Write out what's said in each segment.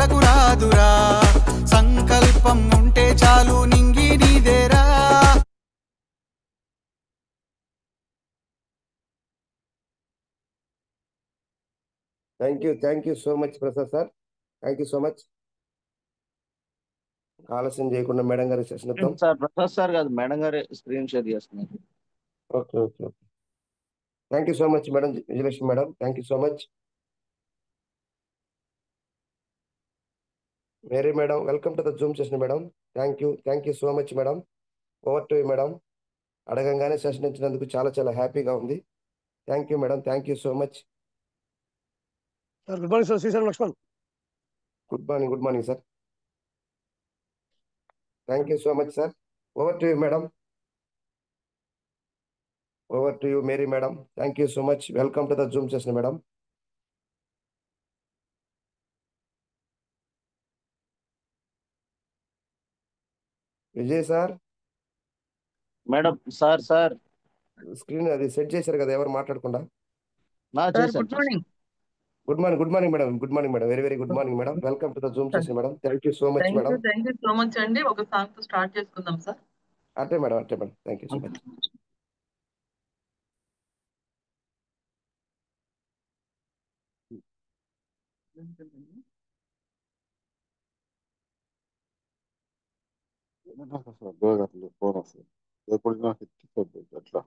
నేలకు రాదురా సంకల్పం ఉంటే చాలు నింగి నీదేరా thank you so much Prasad sir. Thank you so much. ఆలస్యం చేయకుండా మేడం గారి సెషన్ ఇద్దాం. సార్ ప్రసాద్ సార్ కాదు, మేడం గారి స్క్రీన్ షేర్ చేస్తున్నారు. Okay okay okay. Thank you so much madam Vijayalakshmi madam. Thank you so much. Mary madam, welcome to the Zoom session madam. Thank you so much madam. Over to you madam. అడగంగానే session ఇచ్చినందుకు చాలా చాలా హ్యాపీగా ఉంది. Thank you madam. Thank you so much. Sir good morning sir. Srisailam Laxman. Good morning sir. Thank you so much sir. Over to you madam. Over to you Mary madam. Thank you so much. Welcome to the Zoom session madam. Vijay sir. Madam sir screen అది set చేశారు కదా, ఎవరు మాట్లాడకుండా. Good morning. Good morning madam. Very good morning madam. Welcome to the Zoom session madam. Thank you so much madam. Thank you so much అండి. ఒక song తో start చేసుకుందాం sir. అంటే madam. Thank you so much. Phone వస్తుంది ఎప్పుడు నాకు ఎత్తిపోద్దు అట్లా.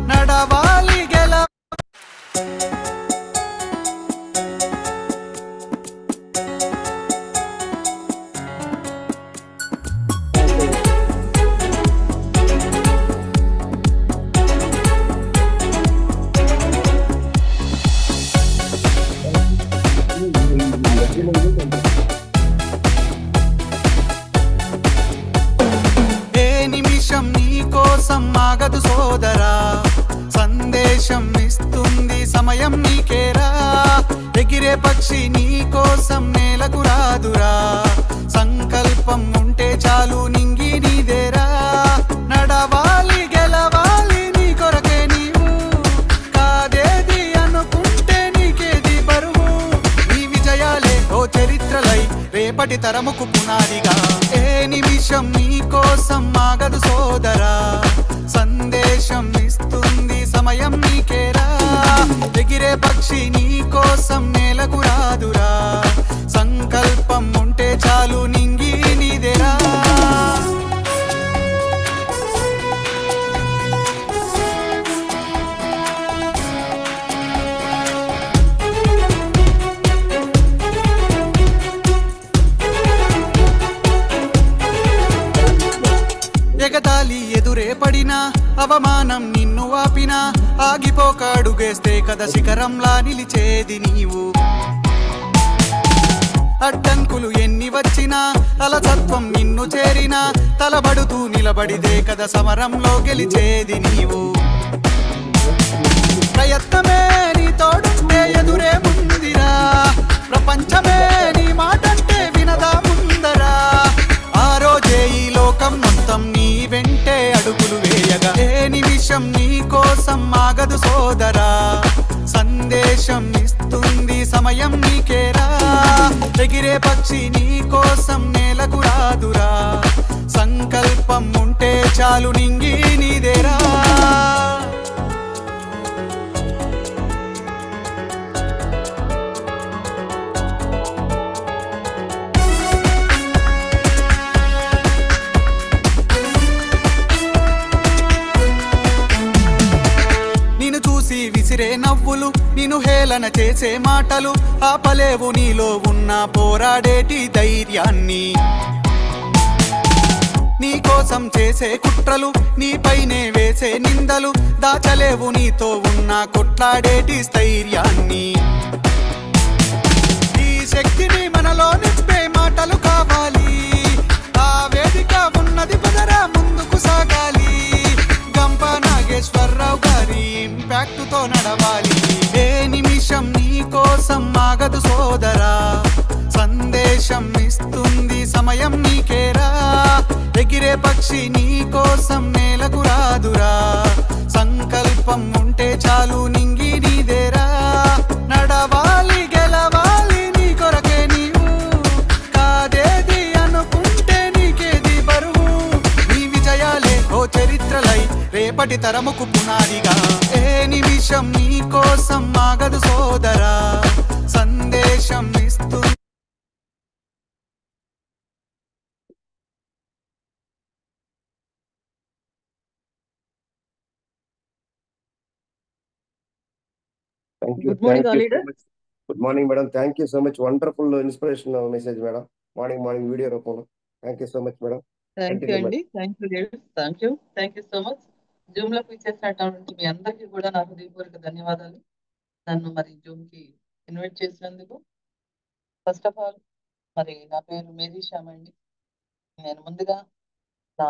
నడవాలి గెల ఏ నిమిషం నీ కోసం ఆగదు సోదరా సందేశం ఇస్తుంది సమయం నీకేరా ఎగిరే పక్షి నీ కోసం నేలకు రాదురా సంకల్పం ఉంటే చాలు నింగి నీదేరా నడవాలి గెలవాలి నీ కొరకే నీవు కాదేది అనుకుంటే నీకేది బరువు నీ విజయాలే ఓ చరిత్రలై రేపటి తరముకు పునాదిగా ఏ నిమిషం నీ కోసం ఆగదు సోదరా సందేశం ఇస్తుంది సమయం నీకేరా ఎగిరే పక్షి నీ కోసం నేలకు రాదురా సంకల్పం ఉంటే చాలు నింగి నీదేరా ఎగతాళి ఎదురే పడినా అవమానం నిన్ను ఆపినా ఆగిపోక అడుగేస్తే కదా శిఖరంలా నిలిచేది నీవు అడ్డంకులు ఎన్ని వచ్చినా అలసత్వం నిన్ను చేరినా తలబడుతూ నిలబడిదే కదా సమరంలో గెలిచేది నీవు ప్రయత్నమే నీ తోడుంటే ఎదురే ముందిరా ప్రపంచమే నీ మాటంటే వినదా ముందరా ఆ రోజే ఈ లోకం మొత్తం నీ వెంటే అడుగులు వేయగా ఏ నిమిషం నీ కోసం ఆగదు సోదరా సందేశం ఇస్తుంది సమయం నీకేరా ఎగిరే పక్షి నీ కోసం నేలకు రాదురా సంకల్పం ఉంటే చాలు నింగి నీదేరా విసిరే నవ్వులు నిన్ను హేళన చేసే మాటలు ఆపలేవు నీలో ఉన్న పోరాడేటి ధైర్యాన్ని నీ కోసం చేసే కుట్రలు నీపైనే వేసే నిందలు దాచలేవు నీతో ఉన్న కొట్లాడేటి స్థైర్యాన్ని. ఈ శక్తిని మనలో నింపే మాటలు కావాలి. ఆ వేదిక ఉన్నది పదరా ముందుకు సాగాలి. గంప నాగేశ్వరరావు గారి ఇంపాక్ట్ తో నడవాలి. ఏ నిమిషం నీ కోసం ఆగదు సోదరా, సందేశం ఇస్తుంది సమయం నీకేరా. ఎగిరే పక్షి నీ కోసం నేలకు రాదురా, సంకల్పం ఉంటే చాలు నింగి నీదేరా. నడవాలి గెలవాలి నీ కొరకే నీవు, కాదేది అనుకుంటే నీకేది బరువు. నీ విజయాలే ఓ చరిత్రలై రేపటి తరముకు పునాదిగా. ఏ నిమిషం నీ కోసం ఆగదు సోదరా, సందేశం ఇస్తుంది. Thank you, good morning thank you so leader. Much. Good morning madam, thank you so much. Wonderful inspiration message madam, morning video రూపంలో. Thank you so much madam. Thank you continue అండి. Madam. Thank you leader. Thank you so much. Zoom లోకి ఇచ్చేసినటువంటి మీ అందరికీ కూడా నా హృదయపూర్వక ధన్యవాదాలు. నన్ను మరి జూమ్ కి ఇన్వైట్ చేసినందుకు. ఫస్ట్ ఆఫ్ ఆల్ మరి నా పేరు మేరీ శ్యామ్ అండి. నేను ముందుగా నా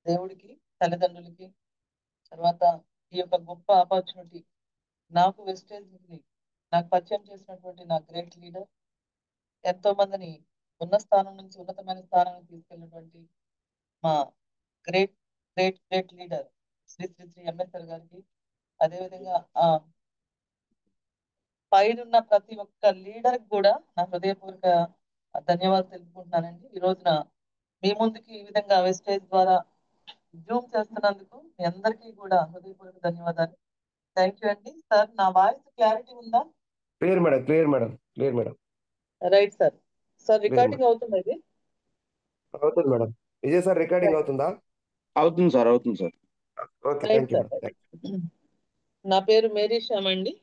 దేవుడికి, తల్లిదండ్రులకి, తర్వాత ఈ యొక్క గొప్ప ఆపర్చునిటీ నాకు వెస్టేజ్ ని నాకు పరిచయం చేసినటువంటి నా గ్రేట్ లీడర్, ఎంతో మందిని ఉన్న స్థానం నుంచి ఉన్నతమైన స్థానానికి తీసుకెళ్ళినటువంటి మా great great great leader Shri Shri Shri Ambedkar గారికి, అదేవిధంగా ఆ పైనున్న ప్రతి ఒక్క లీడర్ కూడా నా హృదయపూర్వక ధన్యవాదాలు తెలుపుకుంటున్నానండి. ఈ రోజున మీ ముందుకి ఈ విధంగా వెస్టేజ్ ద్వారా జూమ్ చేస్తున్నందుకు మీ అందరికీ కూడా హృదయపూర్వక ధన్యవాదాలు. థ్యాంక్ యూ అండి. సార్ నా వాయిస్ క్లారిటీ ఉందా? Clear madam, clear madam, clear madam. Right sir. Sir Clear recording అవుతుంది ఇది? అవుతుంది మేడం. విజయ్ సార్ రికార్డింగ్ అవుతుందా? అవుతుంది sir. Okay, right thank you sir. Madam. నా పేరు మేరీ శ్యామ్ అండి.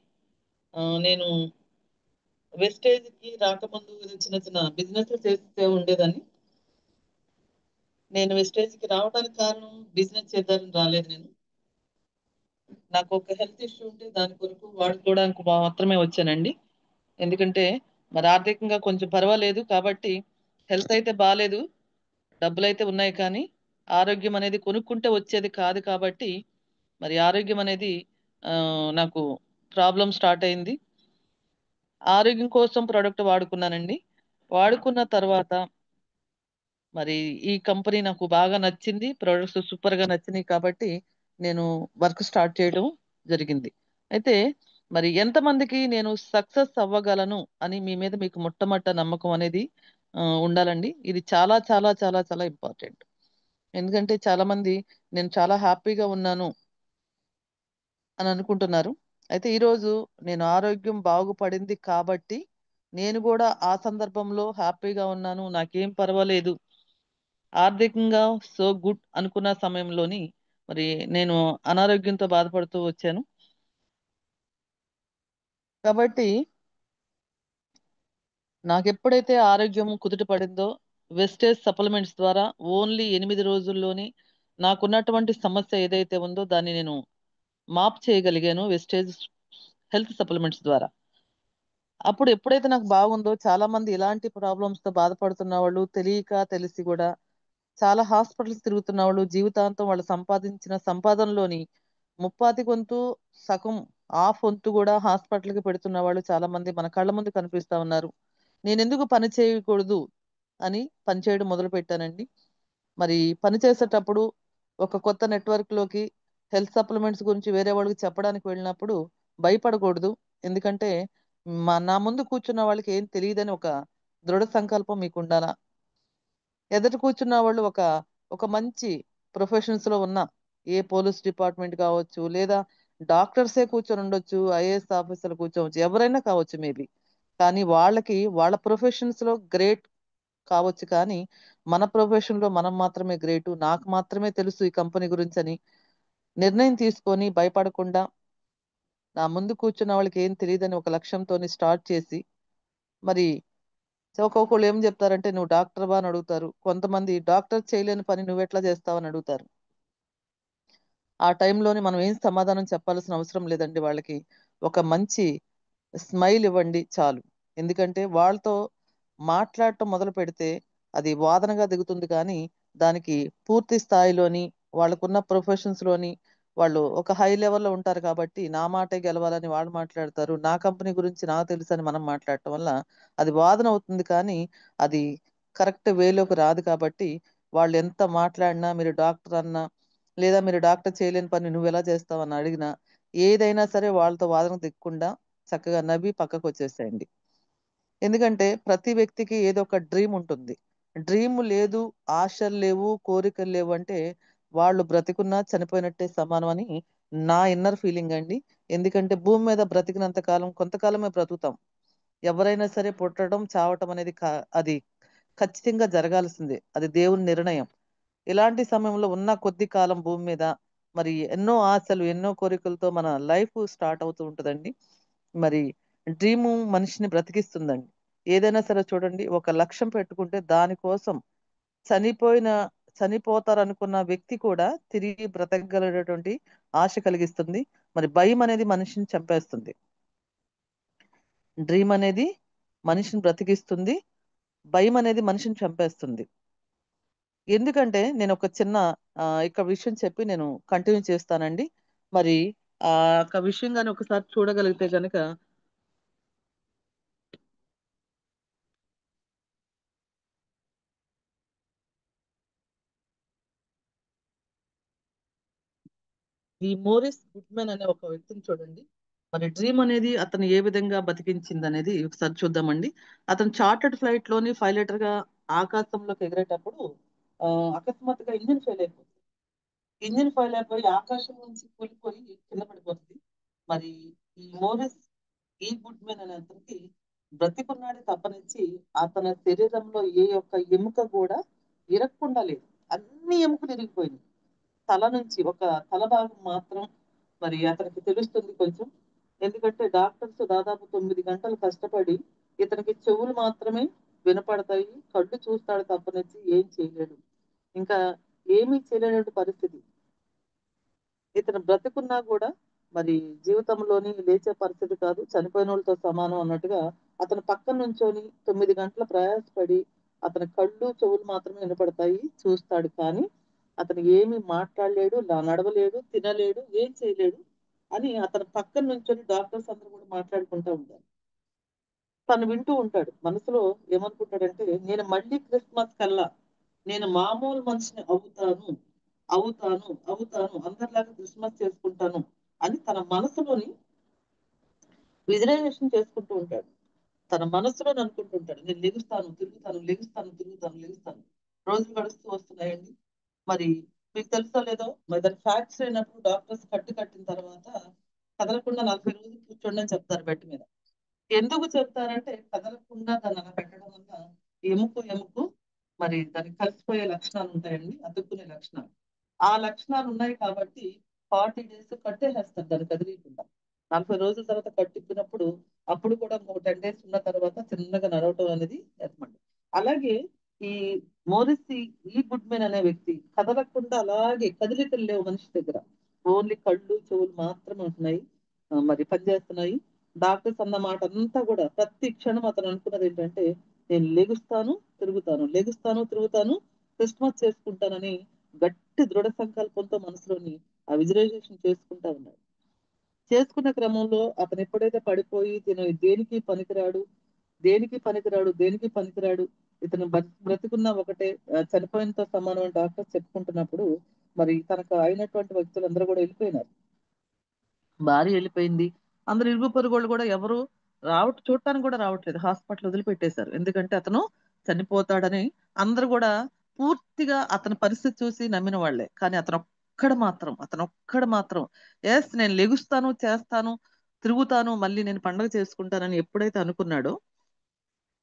నేను వెస్టేజ్ కి రాకముందు చిన్న చిన్న బిజినెస్ చేస్తూ ఉండేదాన్ని. నేను వెస్టేజ్ కి రావడానికి కారణం బిజినెస్ చేద్దామని రాలేదు. నేను నాకు ఒక హెల్త్ ఇష్యూ ఉంటే దాని కొరకు వాడుకోవడానికి మాత్రమే వచ్చానండి. ఎందుకంటే మరి ఆర్థికంగా కొంచెం పర్వాలేదు కాబట్టి, హెల్త్ అయితే బాగాలేదు, డబ్బులు అయితే ఉన్నాయి కానీ ఆరోగ్యం అనేది కొనుక్కుంటే వచ్చేది కాదు కాబట్టి, మరి ఆరోగ్యం అనేది నాకు ప్రాబ్లం స్టార్ట్ అయింది. ఆరోగ్యం కోసం ప్రోడక్ట్ వాడుకున్నానండి. వాడుకున్న తర్వాత మరి ఈ కంపెనీ నాకు బాగా నచ్చింది, ప్రొడక్ట్స్ సూపర్ గా నచ్చినాయి కాబట్టి నేను వర్క్ స్టార్ట్ చేయడం జరిగింది. అయితే మరి ఎంతమందికి నేను సక్సెస్ అవ్వగలను అని మీ మీద మీకు మొట్టమొదట నమ్మకం అనేది ఉండాలండి. ఇది చాలా చాలా చాలా చాలా ఇంపార్టెంట్. ఎందుకంటే చాలా మంది నేను చాలా హ్యాపీగా ఉన్నాను అని అనుకుంటున్నారు. అయితే ఈరోజు నేను ఆరోగ్యం బాగుపడింది కాబట్టి నేను కూడా ఆ సందర్భంలో హ్యాపీగా ఉన్నాను, నాకేం పర్వాలేదు, ఆర్థికంగా సో గుడ్ అనుకున్న సమయంలోని మరి నేను అనారోగ్యంతో బాధపడుతూ వచ్చాను. కాబట్టి నాకు ఎప్పుడైతే ఆరోగ్యం కుదుట పడిందో వెస్టేజ్ సప్లిమెంట్స్ ద్వారా ఓన్లీ 8 రోజుల్లోని నాకున్నటువంటి సమస్య ఏదైతే ఉందో దాన్ని నేను మాప్ చేయగలిగాను వెస్టేజ్ హెల్త్ సప్లిమెంట్స్ ద్వారా. అప్పుడు ఎప్పుడైతే నాకు బాగుందో చాలా మంది ఇలాంటి ప్రాబ్లమ్స్ తో బాధపడుతున్న వాళ్ళు తెలియక తెలిసి కూడా చాలా హాస్పిటల్స్ తిరుగుతున్న వాళ్ళు జీవితాంతం వాళ్ళు సంపాదించిన సంపాదనలోని ముప్పాతి వంతు, సగం హాఫ్ వంతు కూడా హాస్పిటల్కి పెడుతున్న వాళ్ళు చాలా మంది మన కళ్ళ ముందు కనిపిస్తా ఉన్నారు. నేను ఎందుకు పని చేయకూడదు అని పని చేయడం మొదలు పెట్టానండి. మరి పని చేసేటప్పుడు ఒక కొత్త నెట్వర్క్ లోకి హెల్త్ సప్లిమెంట్స్ గురించి వేరే వాళ్ళకి చెప్పడానికి వెళ్ళినప్పుడు భయపడకూడదు. ఎందుకంటే నా ముందు కూర్చున్న వాళ్ళకి ఏం తెలియదని ఒక దృఢ సంకల్పం మీకు ఉండాలా. ఎదుట కూర్చున్న వాళ్ళు ఒక మంచి ప్రొఫెషన్స్ లో ఉన్న ఏ పోలీస్ డిపార్ట్మెంట్ కావచ్చు, లేదా డాక్టర్సే కూర్చొని ఉండొచ్చు, ఐఏఎస్ ఆఫీసర్లు కూర్చోవచ్చు, ఎవరైనా కావచ్చు మేబీ. కానీ వాళ్ళకి వాళ్ళ ప్రొఫెషన్స్ లో గ్రేట్ కావచ్చు, కానీ మన ప్రొఫెషన్ లో మనం మాత్రమే గ్రేటు, నాకు మాత్రమే తెలుసు ఈ కంపెనీ గురించి అని నిర్ణయం తీసుకొని భయపడకుండా నా ముందు కూర్చున్న వాళ్ళకి ఏం తెలియదని ఒక లక్ష్యంతో స్టార్ట్ చేసి మరి ఒక్కొక్కళ్ళు ఏం చెప్తారంటే నువ్వు డాక్టర్వా అని అడుగుతారు. కొంతమంది డాక్టర్ చేయలేని పని నువ్వెట్లా చేస్తావని అడుగుతారు. ఆ టైంలోని మనం ఏం సమాధానం చెప్పాల్సిన అవసరం లేదండి. వాళ్ళకి ఒక మంచి స్మైల్ ఇవ్వండి చాలు. ఎందుకంటే వాళ్ళతో మాట్లాడటం మొదలు పెడితే అది వాదనగా దిగుతుంది కానీ దానికి పూర్తి స్థాయిలోని వాళ్ళకున్న ప్రొఫెషన్స్లోని వాళ్ళు ఒక హై లెవెల్లో ఉంటారు కాబట్టి నా మాటే గెలవాలని వాళ్ళు మాట్లాడతారు, నా కంపెనీ గురించి నాకు తెలుసు అని మనం మాట్లాడటం వల్ల అది వాదన అవుతుంది కానీ అది కరెక్ట్ వేలోకి రాదు. కాబట్టి వాళ్ళు ఎంత మాట్లాడినా, మీరు డాక్టర్ అన్నా లేదా మీరు డాక్టర్ చేయలేని పని నువ్వెలా చేస్తావని అడిగినా ఏదైనా సరే వాళ్ళతో వాదన దిక్కుండా చక్కగా నవ్వి పక్కకు వచ్చేసేయండి. ఎందుకంటే ప్రతి వ్యక్తికి ఏదో ఒక డ్రీమ్ ఉంటుంది. డ్రీమ్ లేదు, ఆశలు లేవు, కోరికలు లేవు అంటే వాళ్ళు బ్రతికున్నా చనిపోయినట్టే సమానం అని నా ఇన్నర్ ఫీలింగ్ అండి. ఎందుకంటే భూమి మీద బ్రతికినంత కాలం కొంతకాలమే బ్రతుకుతాం. ఎవరైనా సరే పుట్టడం చావటం అనేది అది ఖచ్చితంగా జరగాల్సిందే. అది దేవుని నిర్ణయం. ఇలాంటి సమయంలో ఉన్న కొద్ది కాలం భూమి మీద మరి ఎన్నో ఆశలు, ఎన్నో కోరికలతో మన లైఫ్ స్టార్ట్ అవుతూ ఉంటదండి. మరి డ్రీము మనిషిని బ్రతికిస్తుందండి. ఏదైనా సరే చూడండి, ఒక లక్ష్యం పెట్టుకుంటే దానికోసం చనిపోయిన చనిపోతారనుకున్న వ్యక్తి కూడా తిరిగి బ్రతకగలిగేటువంటి ఆశ కలిగిస్తుంది. మరి భయం అనేది మనిషిని చంపేస్తుంది. డ్రీమ్ అనేది మనిషిని బ్రతికిస్తుంది. భయం అనేది మనిషిని చంపేస్తుంది. ఎందుకంటే నేను ఒక చిన్న ఇక్కడ విషయం చెప్పి నేను కంటిన్యూ చేస్తానండి. మరి ఆ యొక్క విషయం గాని ఒకసారి చూడగలిగితే గనక ఈ మోరిస్ గుడ్మెన్ అనే ఒక వ్యక్తిని చూడండి. మరి డ్రీమ్ అనేది అతను ఏ విధంగా బతికించింది అనేది ఒకసారి చూద్దామండి. అతను చార్టర్డ్ ఫ్లైట్ లోని పైలట్ గా ఆకాశంలోకి ఎగిరేటప్పుడు ఆ, అకస్మాత్తుగా ఇంజిన్ ఫెయిల్ అయిపోతుంది. ఇంజిన్ ఫెయిల్ అయిపోయి ఆకాశం నుంచి కూలిపోయి కింద పడిపోతుంది. మరి ఈ మోరిస్ గుడ్మెన్ అనే అతనికి బ్రతికున్నాడు తప్పనిచ్చి అతని శరీరంలో ఏ ఒక్క ఎముక కూడా ఇరక్కుండా లేదు. అన్ని ఎముకలు ఇరిగిపోయినాయి. తల నుంచి ఒక తల భాగం మాత్రం మరి అతనికి తెలుస్తుంది కొంచెం. ఎందుకంటే డాక్టర్స్ దాదాపు 9 గంటలు కష్టపడి ఇతనికి చెవులు మాత్రమే వినపడతాయి, కళ్ళు చూస్తాడు తప్పనిచ్చి ఏం చేయలేడు. ఇంకా ఏమీ చేయలేని పరిస్థితి. ఇతను బ్రతుకున్నా కూడా మరి జీవితంలోని లేచే పరిస్థితి కాదు, చనిపోయిన వాళ్ళతో సమానం అన్నట్టుగా అతను పక్కన నుంచొని 9 గంటల ప్రయాసపడి అతని కళ్ళు చెవులు మాత్రమే వినపడతాయి, చూస్తాడు కానీ అతను ఏమీ మాట్లాడలేడు, నడవలేడు, తినలేడు, ఏం చేయలేడు అని అతని పక్కన నుంచొని డాక్టర్స్ అందరూ కూడా మాట్లాడుకుంటూ ఉంటారు. తను వింటూ ఉంటాడు. మనసులో ఏమనుకుంటాడంటే నేను మళ్ళీ క్రిస్మస్ కల్లా నేను మామూలు మనిషిని అవుతాను, అవుతాను, అందరిలాగా క్రిస్మస్ చేసుకుంటాను అని తన మనసులోని విజువలైజేషన్ చేసుకుంటూ ఉంటాడు. తన మనసులో అనుకుంటుంటాడు నేను లెగుస్తాను, తిరుగుతాను, లెగుస్తాను, తిరుగుతాను, లెగుస్తాను. రోజులు గడుస్తూ వస్తున్నాయండి. మరి మీకు తెలుసో లేదో, మరి దాని ఫ్యాక్ట్స్ అయినప్పుడు డాక్టర్స్ కట్టిన తర్వాత కదలకుండా 40 రోజులు కూర్చోండి అని చెప్తారు బెడ్ మీద. ఎందుకు చెప్తారంటే కదలకుండా దాన్ని అలా పెట్టడం వల్ల ఎముకు మరి దానికి కలిసిపోయే లక్షణాలు ఉంటాయండి, అతుక్కునే లక్షణాలు. ఆ లక్షణాలు ఉన్నాయి కాబట్టి 40 డేస్ కట్టేసేస్తారు దాన్ని కదిలీకుండా. 40 రోజుల తర్వాత కట్టిప్పినప్పుడు అప్పుడు కూడా ఒక 10 డేస్ ఉన్న తర్వాత చిన్నగా నడవటం అనేది ఏర్పడింది. అలాగే ఈ మోరిసి గుడ్మెన్ అనే వ్యక్తి కదలకుండా అలాగే కదిలికలు లేవు మనిషి దగ్గర. ఓన్లీ కళ్ళు చెవులు మాత్రమే ఉంటున్నాయి, మరి పనిచేస్తున్నాయి. డాక్టర్స్ అన్న మాట అంతా కూడా ప్రతి క్షణం అతను అనుకున్నది ఏంటంటే నేను లెగుస్తాను తిరుగుతాను, లెగుస్తాను తిరుగుతాను, క్రిస్మస్ చేసుకుంటానని గట్టి దృఢ సంకల్పంతో మనసులోని ఆ విజువలైజేషన్ చేసుకుంటా ఉన్నాడు. చేసుకున్న క్రమంలో అతను ఎప్పుడైతే పడిపోయి తిను దేనికి పనికిరాడు, దేనికి పనికిరాడు, ఇతను బ్రతికున్న ఒకటే, చనిపోయినతో సమానం అని డాక్టర్స్ చెప్పుకుంటున్నప్పుడు మరి తనకు అయినటువంటి వ్యక్తులందరూ కూడా వెళ్ళిపోయినారు. భార్య వెళ్ళిపోయింది. అందరు ఇరుగు పొరుగోళ్ళు కూడా ఎవరు చూడటానికి కూడా రావట్లేదు. హాస్పిటల్ వదిలిపెట్టేశారు. ఎందుకంటే అతను చనిపోతాడని అందరూ కూడా పూర్తిగా అతని పరిస్థితి చూసి నమ్మిన వాళ్ళే. కానీ అతను ఒక్కడు మాత్రం ఎస్ నేను లెగుస్తాను, చేస్తాను, తిరుగుతాను, మళ్ళీ నేను పండగ చేసుకుంటానని ఎప్పుడైతే అనుకున్నాడో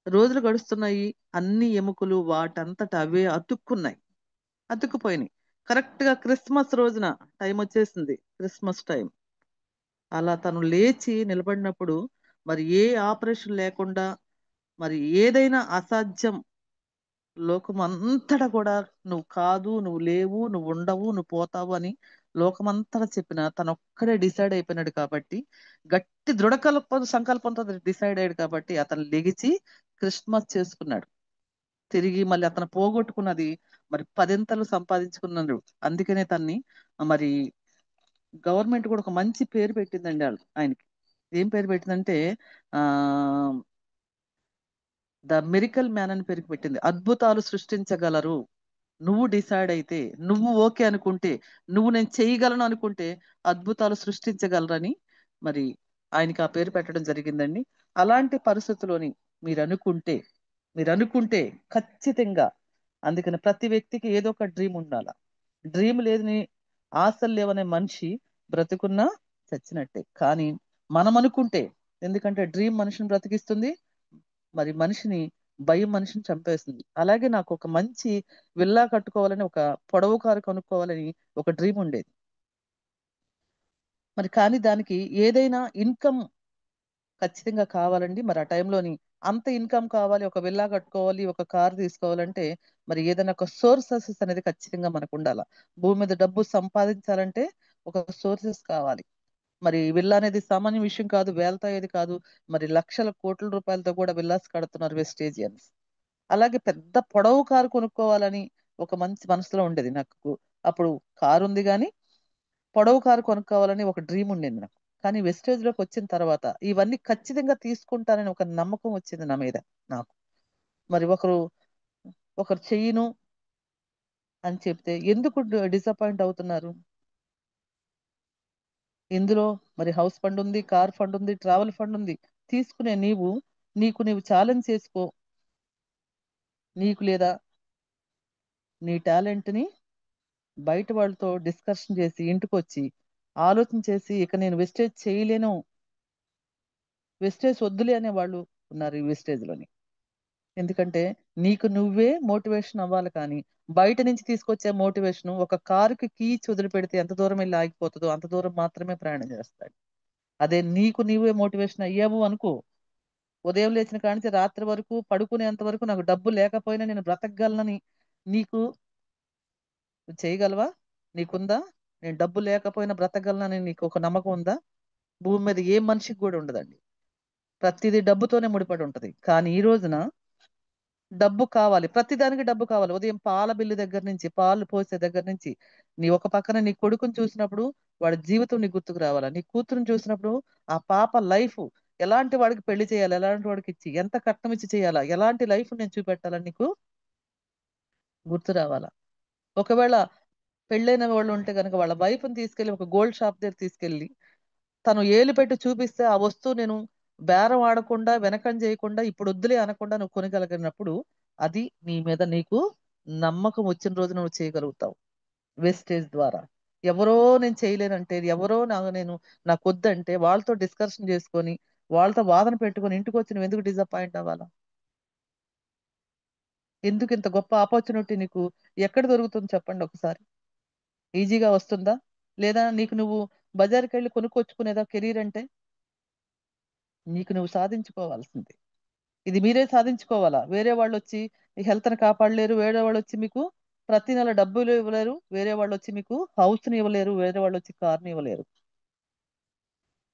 రోజులు గడుస్తున్నాయి. అన్ని ఎముకలు వాటంతట అవే అతుక్కుపోయినాయి. కరెక్ట్ గా క్రిస్మస్ రోజున టైం వచ్చేసింది, క్రిస్మస్ టైం. అలా తను లేచి నిలబడినప్పుడు మరి ఏ ఆపరేషన్ లేకుండా మరి ఏదైనా అసాధ్యం లోకం అంతటా కూడా నువ్వు కాదు, నువ్వు లేవు, నువ్వు ఉండవు, నువ్వు పోతావు అని లోకమంతా చెప్పిన తను ఒక్కడే డిసైడ్ అయిపోయినాడు కాబట్టి, గట్టి సంకల్పంతో డిసైడ్ అయ్యాడు కాబట్టి అతను లెగిచి క్రిస్మస్ చేసుకున్నాడు. తిరిగి మళ్ళీ అతను పోగొట్టుకున్నది మరి పదింతలు సంపాదించుకున్నాడు. అందుకనే తన్ని మరి గవర్నమెంట్ కూడా ఒక మంచి పేరు పెట్టిందండి ఆయనకి. ఏం పేరు పెట్టిందంటే ఆ ద మిరికల్ మ్యాన్ అని పేరు పెట్టింది. అద్భుతాలు సృష్టించగలరు, నువ్వు డిసైడ్ అయితే, నువ్వు ఓకే అనుకుంటే, నువ్వు నేను చేయగలను అనుకుంటే అద్భుతాలు సృష్టించగలరని మరి ఆయనకి ఆ పేరు పెట్టడం జరిగిందండి. అలాంటి పరిస్థితుల్లోని మీరు అనుకుంటే ఖచ్చితంగా, అందుకని ప్రతి వ్యక్తికి ఏదో ఒక డ్రీమ్ ఉండాల. డ్రీమ్ లేదని, ఆశలు లేవనే మనిషి బ్రతుకున్నా చచ్చినట్టే. కానీ మనం అనుకుంటే, ఎందుకంటే డ్రీమ్ మనిషిని బ్రతికిస్తుంది, మరి భయం మనిషిని చంపేస్తుంది. అలాగే నాకు ఒక మంచి విల్లా కట్టుకోవాలని, ఒక పొడవు కారు కొనుక్కోవాలని ఒక డ్రీమ్ ఉండేది. మరి కానీ దానికి ఏదైనా ఇన్కమ్ ఖచ్చితంగా కావాలండి. మరి ఆ టైంలోని అంత ఇన్కమ్ కావాలి, ఒక విల్లా కట్టుకోవాలి, ఒక కార్ తీసుకోవాలంటే మరి ఏదైనా ఒక సోర్సెస్ అనేది ఖచ్చితంగా మనకు ఉండాలి. భూమి మీద డబ్బు సంపాదించాలంటే ఒక సోర్సెస్ కావాలి. మరి విల్లా అనేది సామాన్య విషయం కాదు, వేలతో అయ్యేది కాదు. మరి లక్షల కోట్ల రూపాయలతో కూడా విల్లాస్ కడుతున్నారు వెస్టేజియన్స్. అలాగే పెద్ద పొడవు కారు కొనుక్కోవాలని ఒక మంచి మనసులో ఉండేది నాకు. అప్పుడు కారు ఉంది కానీ పొడవు కారు కొనుక్కోవాలని ఒక డ్రీమ్ ఉండేది నాకు. కానీ వెస్టేజ్ లోకి వచ్చిన తర్వాత ఇవన్నీ ఖచ్చితంగా తీసుకుంటానని ఒక నమ్మకం వచ్చింది నా మీద నాకు. మరి ఒకరు చెయ్యను అని చెప్తే ఎందుకు డిసప్పాయింట్ అవుతున్నారు? ఇందులో మరి హౌస్ ఫండ్ ఉంది, కార్ ఫండ్ ఉంది, ట్రావెల్ ఫండ్ ఉంది. తీసుకునే నీకు ఛాలెంజ్ చేసుకో. నీకు లేదా నీ టాలెంట్ ని బయట వాళ్ళతో డిస్కషన్ చేసి ఇంటికి వచ్చి ఆలోచన చేసి, ఇక నేను వెస్టేజ్ చేయలేను, వెస్టేజ్ వద్దులే అనే వాళ్ళు ఉన్నారు ఈ వెస్టేజ్ లోని. ఎందుకంటే నీకు నువ్వే మోటివేషన్ అవ్వాలి. కానీ బయట నుంచి తీసుకొచ్చే మోటివేషన్, ఒక కారుకి కీ ఇచ్చి వదిలిపెడితే ఎంత దూరం వెళ్ళి ఆగిపోతుందో అంత దూరం మాత్రమే ప్రయాణం చేస్తాడు. అదే నీకు నీవే మోటివేషన్ అయ్యావు అనుకో, ఉదయం లేచిన కాడి నుంచి రాత్రి వరకు పడుకునేంత వరకు నాకు డబ్బు లేకపోయినా నేను బ్రతకగలనని నీకు చేయగలవా? నీకుందా? నేను డబ్బు లేకపోయినా బ్రతకగలనని నీకు ఒక నమ్మకం ఉందా? భూమి మీద ఏ మనిషికి కూడా ఉండదండి. ప్రతిదీ డబ్బుతోనే ముడిపడి ఉంటది. కానీ ఈ రోజున డబ్బు కావాలి, ప్రతిదానికి డబ్బు కావాలి. ఉదయం పాల బిల్లు దగ్గర నుంచి, పాలు పోసే దగ్గర నుంచి, నీ ఒక పక్కన నీ కొడుకుని చూసినప్పుడు వాడి జీవితం నీ గుర్తుకు రావాలా, నీ కూతురుని చూసినప్పుడు ఆ పాప లైఫ్ ఎలాంటి వాడికి పెళ్లి చేయాలి, ఎలాంటి వాడికి ఇచ్చి, ఎంత కట్నం ఇచ్చి చేయాలా, ఎలాంటి లైఫ్ నేను చూపెట్టాలని నీకు గుర్తు రావాలా. ఒకవేళ పెళ్ళైన వాళ్ళు ఉంటే కనుక వాళ్ళ వైఫ్ని తీసుకెళ్లి ఒక గోల్డ్ షాప్ దగ్గర తీసుకెళ్లి తను ఏలు పెట్టి చూపిస్తే ఆ వస్తువు నేను బేరం ఆడకుండా, వెనకం చేయకుండా, ఇప్పుడు వద్దులే అనకుండా నువ్వు కొనగలిగినప్పుడు అది నీ మీద నీకు నమ్మకం వచ్చిన రోజు నువ్వు చేయగలుగుతావు. వేస్టేజ్ ద్వారా ఎవరో నేను చేయలేనంటే, ఎవరో నాకు వద్దంటే వాళ్ళతో డిస్కషన్ చేసుకొని, వాళ్ళతో వాదన పెట్టుకొని ఇంటికి వచ్చి నువ్వు ఎందుకు డిసప్పాయింట్ అవ్వాలా? ఎందుకు ఇంత గొప్ప ఆపర్చునిటీ నీకు ఎక్కడ దొరుకుతుంది చెప్పండి ఒకసారి? ఈజీగా వస్తుందా? లేదా నీకు నువ్వు బజార్కి వెళ్ళి కొనుక్కొచ్చుకునేదా కెరీర్ అంటే? నీకు నువ్వు సాధించుకోవాల్సింది. ఇది మీరే సాధించుకోవాలా. వేరే వాళ్ళు వచ్చి ఈ హెల్త్ని కాపాడలేరు, వేరే వాళ్ళు వచ్చి మీకు ప్రతి నెల డబ్బులు ఇవ్వలేరు, వేరే వాళ్ళు వచ్చి మీకు హౌస్ని ఇవ్వలేరు, వేరే వాళ్ళు వచ్చి కార్ని ఇవ్వలేరు,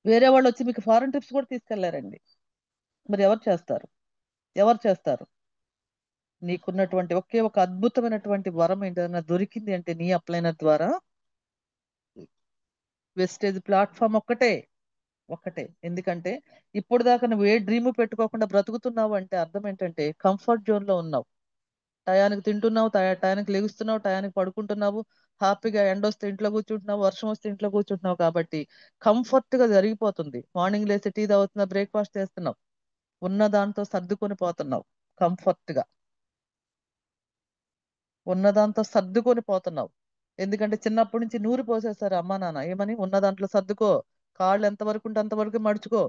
వేరే వాళ్ళు వచ్చి మీకు ఫారెన్ ట్రిప్స్ కూడా తీసుకెళ్లారండి. మరి ఎవరు చేస్తారు? నీకున్నటువంటి ఒకే ఒక అద్భుతమైనటువంటి వరం ఏంటన్నా దొరికింది అంటే నీ అప్లైనర్ ద్వారా వెస్టేజ్ ప్లాట్ఫామ్ ఒక్కటే. ఎందుకంటే ఇప్పుడు దాకా నువ్వు ఏ డ్రీమ్ పెట్టుకోకుండా బ్రతుకుతున్నావు అంటే అర్థం ఏంటంటే కంఫర్ట్ జోన్ లో ఉన్నావు. టయానికి తింటున్నావు, టయానికి లెగుస్తున్నావు, టయానికి పడుకుంటున్నావు, హ్యాపీగా ఎండ వస్తే ఇంట్లో కూర్చుంటున్నావు, వర్షం వస్తే ఇంట్లో కూర్చుంటున్నావు. కాబట్టి కంఫర్ట్ గా జరిగిపోతుంది. మార్నింగ్ లేసి టీ తాగుతున్నావు, బ్రేక్ఫాస్ట్ చేస్తున్నావు, ఉన్న దాంతో సర్దుకొని పోతున్నావు. కంఫర్ట్ గా ఉన్నదాంతో సర్దుకొని పోతున్నావు. ఎందుకంటే చిన్నప్పటి నుంచి నూరు పోసేస్తారు అమ్మా నాన్న, ఏమని? ఉన్న దాంట్లో సర్దుకో, కాళ్ళు ఎంతవరకు ఉంటే అంతవరకు మడుచుకో,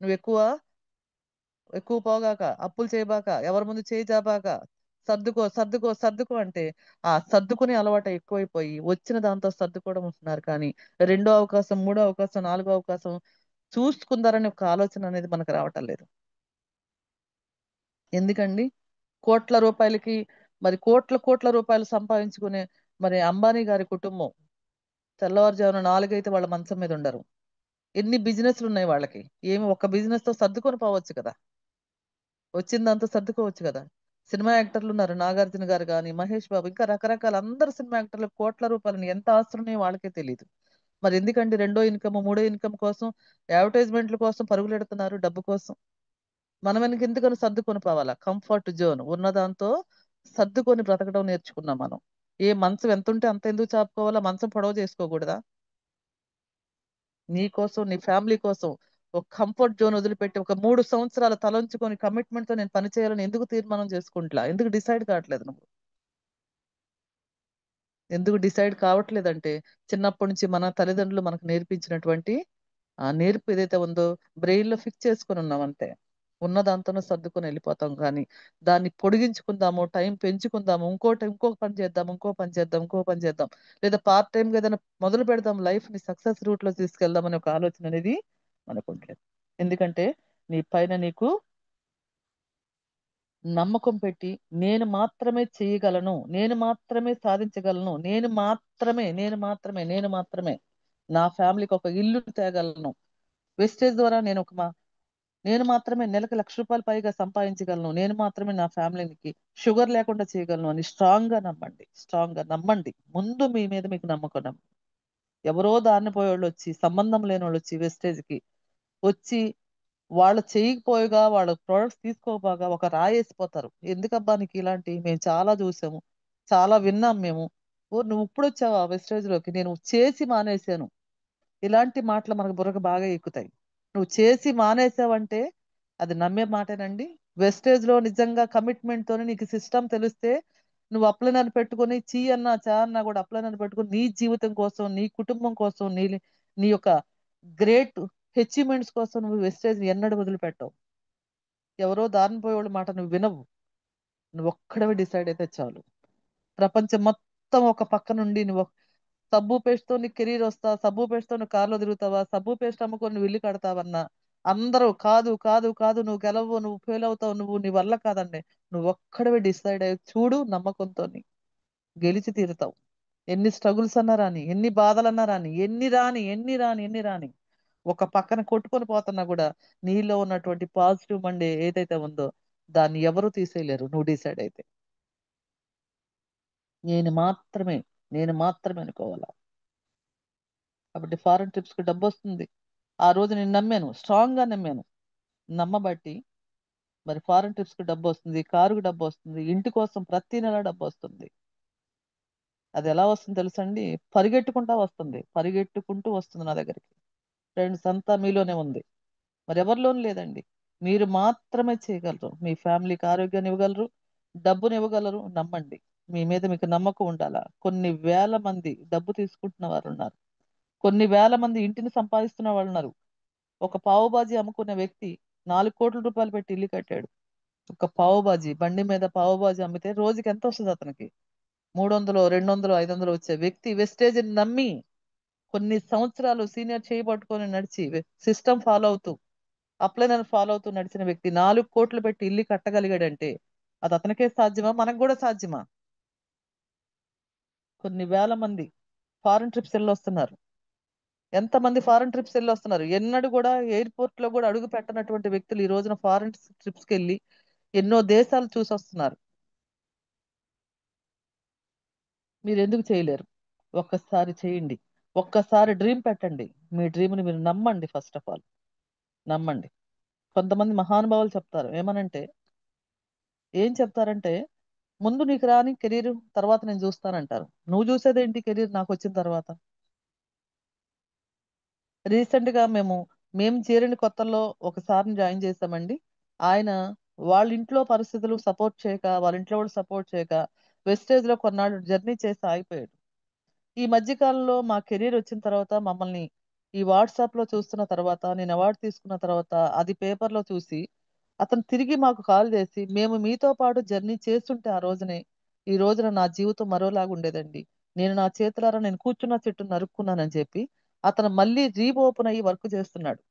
నువ్వు ఎక్కువ ఎక్కువ పోగాక, అప్పులు చేయబాక, ఎవరి ముందు చేయి జాబాక, సర్దుకో సర్దుకో సర్దుకో అంటే ఆ సర్దుకునే అలవాటు ఎక్కువైపోయి వచ్చిన దాంతో సర్దుకోవడం ఉంటున్నారు. కానీ రెండో అవకాశం, మూడో అవకాశం, నాలుగో అవకాశం చూసుకుందారని ఒక ఆలోచన అనేది మనకు రావటం లేదు. ఎందుకండి? కోట్ల రూపాయలకి, మరి కోట్ల కోట్ల రూపాయలు సంపాదించుకునే మరి అంబానీ గారి కుటుంబం తెల్లవారుజామున 4 అయితే వాళ్ళ మంచం మీద ఉండరు. ఎన్ని బిజినెస్లు ఉన్నాయి వాళ్ళకి, ఏమి ఒక్క బిజినెస్ తో సర్దుకొని పోవచ్చు కదా, వచ్చిందంతా సర్దుకోవచ్చు కదా. సినిమా యాక్టర్లు ఉన్నారు, నాగార్జున గారు కానీ, మహేష్ బాబు, ఇంకా రకరకాల అందరు సినిమా యాక్టర్లు కోట్ల రూపాయలని ఎంత ఆస్తులు ఉన్నాయో వాళ్ళకే తెలియదు. మరి ఎందుకండి రెండో ఇన్కమ్ మూడో ఇన్కమ్ కోసం అడ్వర్టైజ్మెంట్ల కోసం పరుగులెడుతున్నారు డబ్బు కోసం? మనం ఎందుకని సర్దుకొని పోవాలా? కంఫర్ట్ జోన్ ఉన్నదాంతో సర్దుకొని బ్రతకడం నేర్చుకున్నాం మనం. ఏ మంచం ఎంత ఉంటే అంత ఎందుకు చాపుకోవాలా? మంచం పొడవు చేసుకోకూడదా? నీ కోసం నీ ఫ్యామిలీ కోసం ఒక కంఫర్ట్ జోన్ వదిలిపెట్టి ఒక 3 సంవత్సరాలు తలంచుకొని కమిట్మెంట్ తో నేను పని చేయాలని ఎందుకు తీర్మానం చేసుకుంటా? ఎందుకు డిసైడ్ కావట్లేదు నువ్వు? ఎందుకు డిసైడ్ కావట్లేదంటే చిన్నప్పటి నుంచి మన తల్లిదండ్రులు మనకు నేర్పించినటువంటి ఆ నేర్పు ఏదైతే ఉందో బ్రెయిన్ లో ఫిక్స్ చేసుకొని ఉన్నాం అంతే. ఉన్న దాంతోనే సర్దుకొని వెళ్ళిపోతాం, కానీ దాన్ని పొడిగించుకుందాము, టైం పెంచుకుందాము, ఇంకో పని చేద్దాం, ఇంకో పని చేద్దాం, ఇంకో పని చేద్దాం, లేదా పార్ట్ టైం గా ఏదైనా మొదలు పెడదాం, లైఫ్ ని సక్సెస్ రూట్ లో తీసుకెళ్దాం అనే ఒక ఆలోచన అనేది మనకు ఉండలేదు. ఎందుకంటే నీ పైన నీకు నమ్మకం పెట్టి నేను మాత్రమే చేయగలను, నేను మాత్రమే సాధించగలను, నేను మాత్రమే నా ఫ్యామిలీకి ఒక ఇల్లు తేగలను, వెస్టేజ్ ద్వారా నేను మాత్రమే నెలకు ₹1,00,000 పైగా సంపాదించగలను, నేను మాత్రమే నా ఫ్యామిలీకి షుగర్ లేకుండా చేయగలను అని స్ట్రాంగ్ గా నమ్మండి. స్ట్రాంగ్ గా నమ్మండి. ముందు మీ మీద మీకు నమ్మకం. ఎవరో దారిన పోయేవాళ్ళు వచ్చి, సంబంధం లేని వాళ్ళు వచ్చి వెస్టేజ్ కి వచ్చి వాళ్ళు చేయకపోగా వాళ్ళ ప్రొడక్ట్స్ తీసుకోపోగా ఒక రాయేసిపోతారు. ఎందుకబ్బా నీకు ఇలాంటి, మేము చాలా చూసాము, చాలా విన్నాం మేము. ఓ నువ్వు ఇప్పుడు వచ్చావా వెస్టేజ్ లోకి? నేను చేసి మానేశాను. ఇలాంటి మాటలు మనకు బుర్రకు బాగా ఎక్కుతాయి. నువ్వు చేసి మానేసావంటే అది నమ్మే మాటేనండి? వెస్టేజ్ లో నిజంగా కమిట్మెంట్ తోని నీకు సిస్టమ్ తెలిస్తే నువ్వు అప్లైనర్ పెట్టుకొని చీ అన్నా చా అన్నా కూడా అప్లైనర్ పెట్టుకొని నీ జీవితం కోసం, నీ కుటుంబం కోసం, నీ యొక్క గ్రేట్ అచీవ్మెంట్స్ కోసం నువ్వు వెస్టేజ్ ఎన్నడూ వదిలిపెట్టవు. ఎవరో దారిన పోయేవాళ్ళ మాట నువ్వు వినవు. నువ్వు ఒక్కడవే డిసైడ్ అయితే చాలు. ప్రపంచం మొత్తం ఒక పక్క నుండి నువ్వు సబ్బు పేస్ట్ తో నీ కెరీర్ వస్తా, సబ్బు పేస్ట్ తో నువ్వు కార్లో తిరుగుతావా, సబ్బు పేస్ట్ అమ్ముకొని నువ్వు ఇల్లు కడతావన్నా అందరూ కాదు కాదు కాదు, నువ్వు గెలవు, నువ్వు ఫెయిల్ అవుతావు, నీ వల్ల కాదండి. నువ్వు ఒక్కడవే డిసైడ్ అయ్యి చూడు, నమ్మకంతో గెలిచి తీరుతావు. ఎన్ని స్ట్రగుల్స్ అన్నా రాని, ఎన్ని బాధలు అన్నా రాని, ఎన్ని రాని ఒక పక్కన కొట్టుకొని పోతున్నా కూడా నీలో ఉన్నటువంటి పాజిటివ్ మండే ఏదైతే ఉందో దాన్ని ఎవరు తీసేయలేరు నువ్వు డిసైడ్ అయితే. నేను మాత్రమే నేను మాత్రమే అనుకోవాలా. కాబట్టి ఫారెన్ ట్రిప్స్ కి డబ్బు వస్తుంది. ఆ రోజు నేను నమ్మాను, స్ట్రాంగ్ గా నమ్మాను. నమ్మబట్టి మరి ఫారెన్ ట్రిప్స్ కి డబ్బు వస్తుంది, కారుకు డబ్బు వస్తుంది, ఇంటి కోసం ప్రతి నెల డబ్బు వస్తుంది. అది ఎలా వస్తుంది తెలుసండి? పరిగెట్టుకుంటా వస్తుంది, పరిగెట్టుకుంటూ వస్తుంది నా దగ్గరికి. ఫ్రెండ్స్ అంతా మీలోనే ఉంది, మరి ఎవరిలోనూ లేదండి. మీరు మాత్రమే చేయగలరు. మీ ఫ్యామిలీకి ఆరోగ్యాన్ని ఇవ్వగలరు, డబ్బుని ఇవ్వగలరు. నమ్మండి. మీ మీద మీకు నమ్మకం ఉండాలా. కొన్ని వేల మంది డబ్బు తీసుకుంటున్న వారు ఉన్నారు, కొన్ని వేల మంది ఇంటిని సంపాదిస్తున్న వాళ్ళు ఉన్నారు. ఒక పావు బాజీ అమ్ముకున్న వ్యక్తి ₹4 కోట్ల పెట్టి ఇల్లు కట్టాడు. ఒక పావు బాజీ బండి మీద పావు బాజీ అమ్మితే రోజుకి ఎంత వస్తుంది అతనికి? 300, 200, 500 వచ్చే వ్యక్తి వెస్టేజ్ నమ్మి కొన్ని సంవత్సరాలు సీనియర్ చేయబట్టుకొని నడిచి సిస్టమ్ ఫాలో అవుతూ అప్లైనర్ ఫాలో అవుతూ నడిచిన వ్యక్తి 4 కోట్లు పెట్టి ఇల్లు కట్టగలిగాడంటే అది అతనికే సాధ్యమా, మనకు కూడా సాధ్యమా? కొన్ని వేల మంది ఫారెన్ ట్రిప్స్ వెళ్ళొస్తున్నారు. ఎంతమంది ఫారెన్ ట్రిప్స్ వెళ్ళొస్తున్నారు? ఎన్నడూ కూడా ఎయిర్పోర్ట్ లో కూడా అడుగు పెట్టనటువంటి వ్యక్తులు ఈ రోజున ఫారెన్ ట్రిప్స్ కి వెళ్ళి ఎన్నో దేశాలు చూసి వస్తున్నారు. మీరు ఎందుకు చేయలేరు? ఒక్కసారి చేయండి, ఒక్కసారి డ్రీమ్ పెట్టండి. మీ డ్రీమ్ని మీరు నమ్మండి. ఫస్ట్ ఆఫ్ ఆల్ నమ్మండి. కొంతమంది మహానుభావులు చెప్తారు ఏమనంటే, ఏం చెప్తారంటే, ముందు నీకు రాని కెరీర్ తర్వాత నేను చూస్తానంటారు. నువ్వు చూసేదేంటి కెరీర్ నాకు వచ్చిన తర్వాత? రీసెంట్ గా మేము చేరిన కొత్తల్లో ఒకసారిని జాయిన్ చేసామండి. ఆయన వాళ్ళ ఇంట్లో పరిస్థితులు సపోర్ట్ చేయక, వాళ్ళ ఇంట్లో కూడా సపోర్ట్ చేయక వెస్టేజ్ లో కొన్నాళ్ళు జర్నీ చేసి ఆగిపోయాడు. ఈ మధ్య కాలంలో మా కెరీర్ వచ్చిన తర్వాత మమ్మల్ని ఈ వాట్సాప్ లో చూస్తున్న తర్వాత, నేను అవార్డు తీసుకున్న తర్వాత అది పేపర్ లో చూసి అతను తిరిగి మాకు కాల్ చేసి, మేము మీతో పాటు జర్నీ చేస్తుంటే ఆ రోజునే ఈ రోజున నా జీవితం మరోలాగా ఉండేదండి, నేను కూర్చున్న చెట్టు నరుక్కున్నానని చెప్పి అతను మళ్ళీ రీఓపెన్ అయ్యి వర్క్ చేస్తున్నాడు.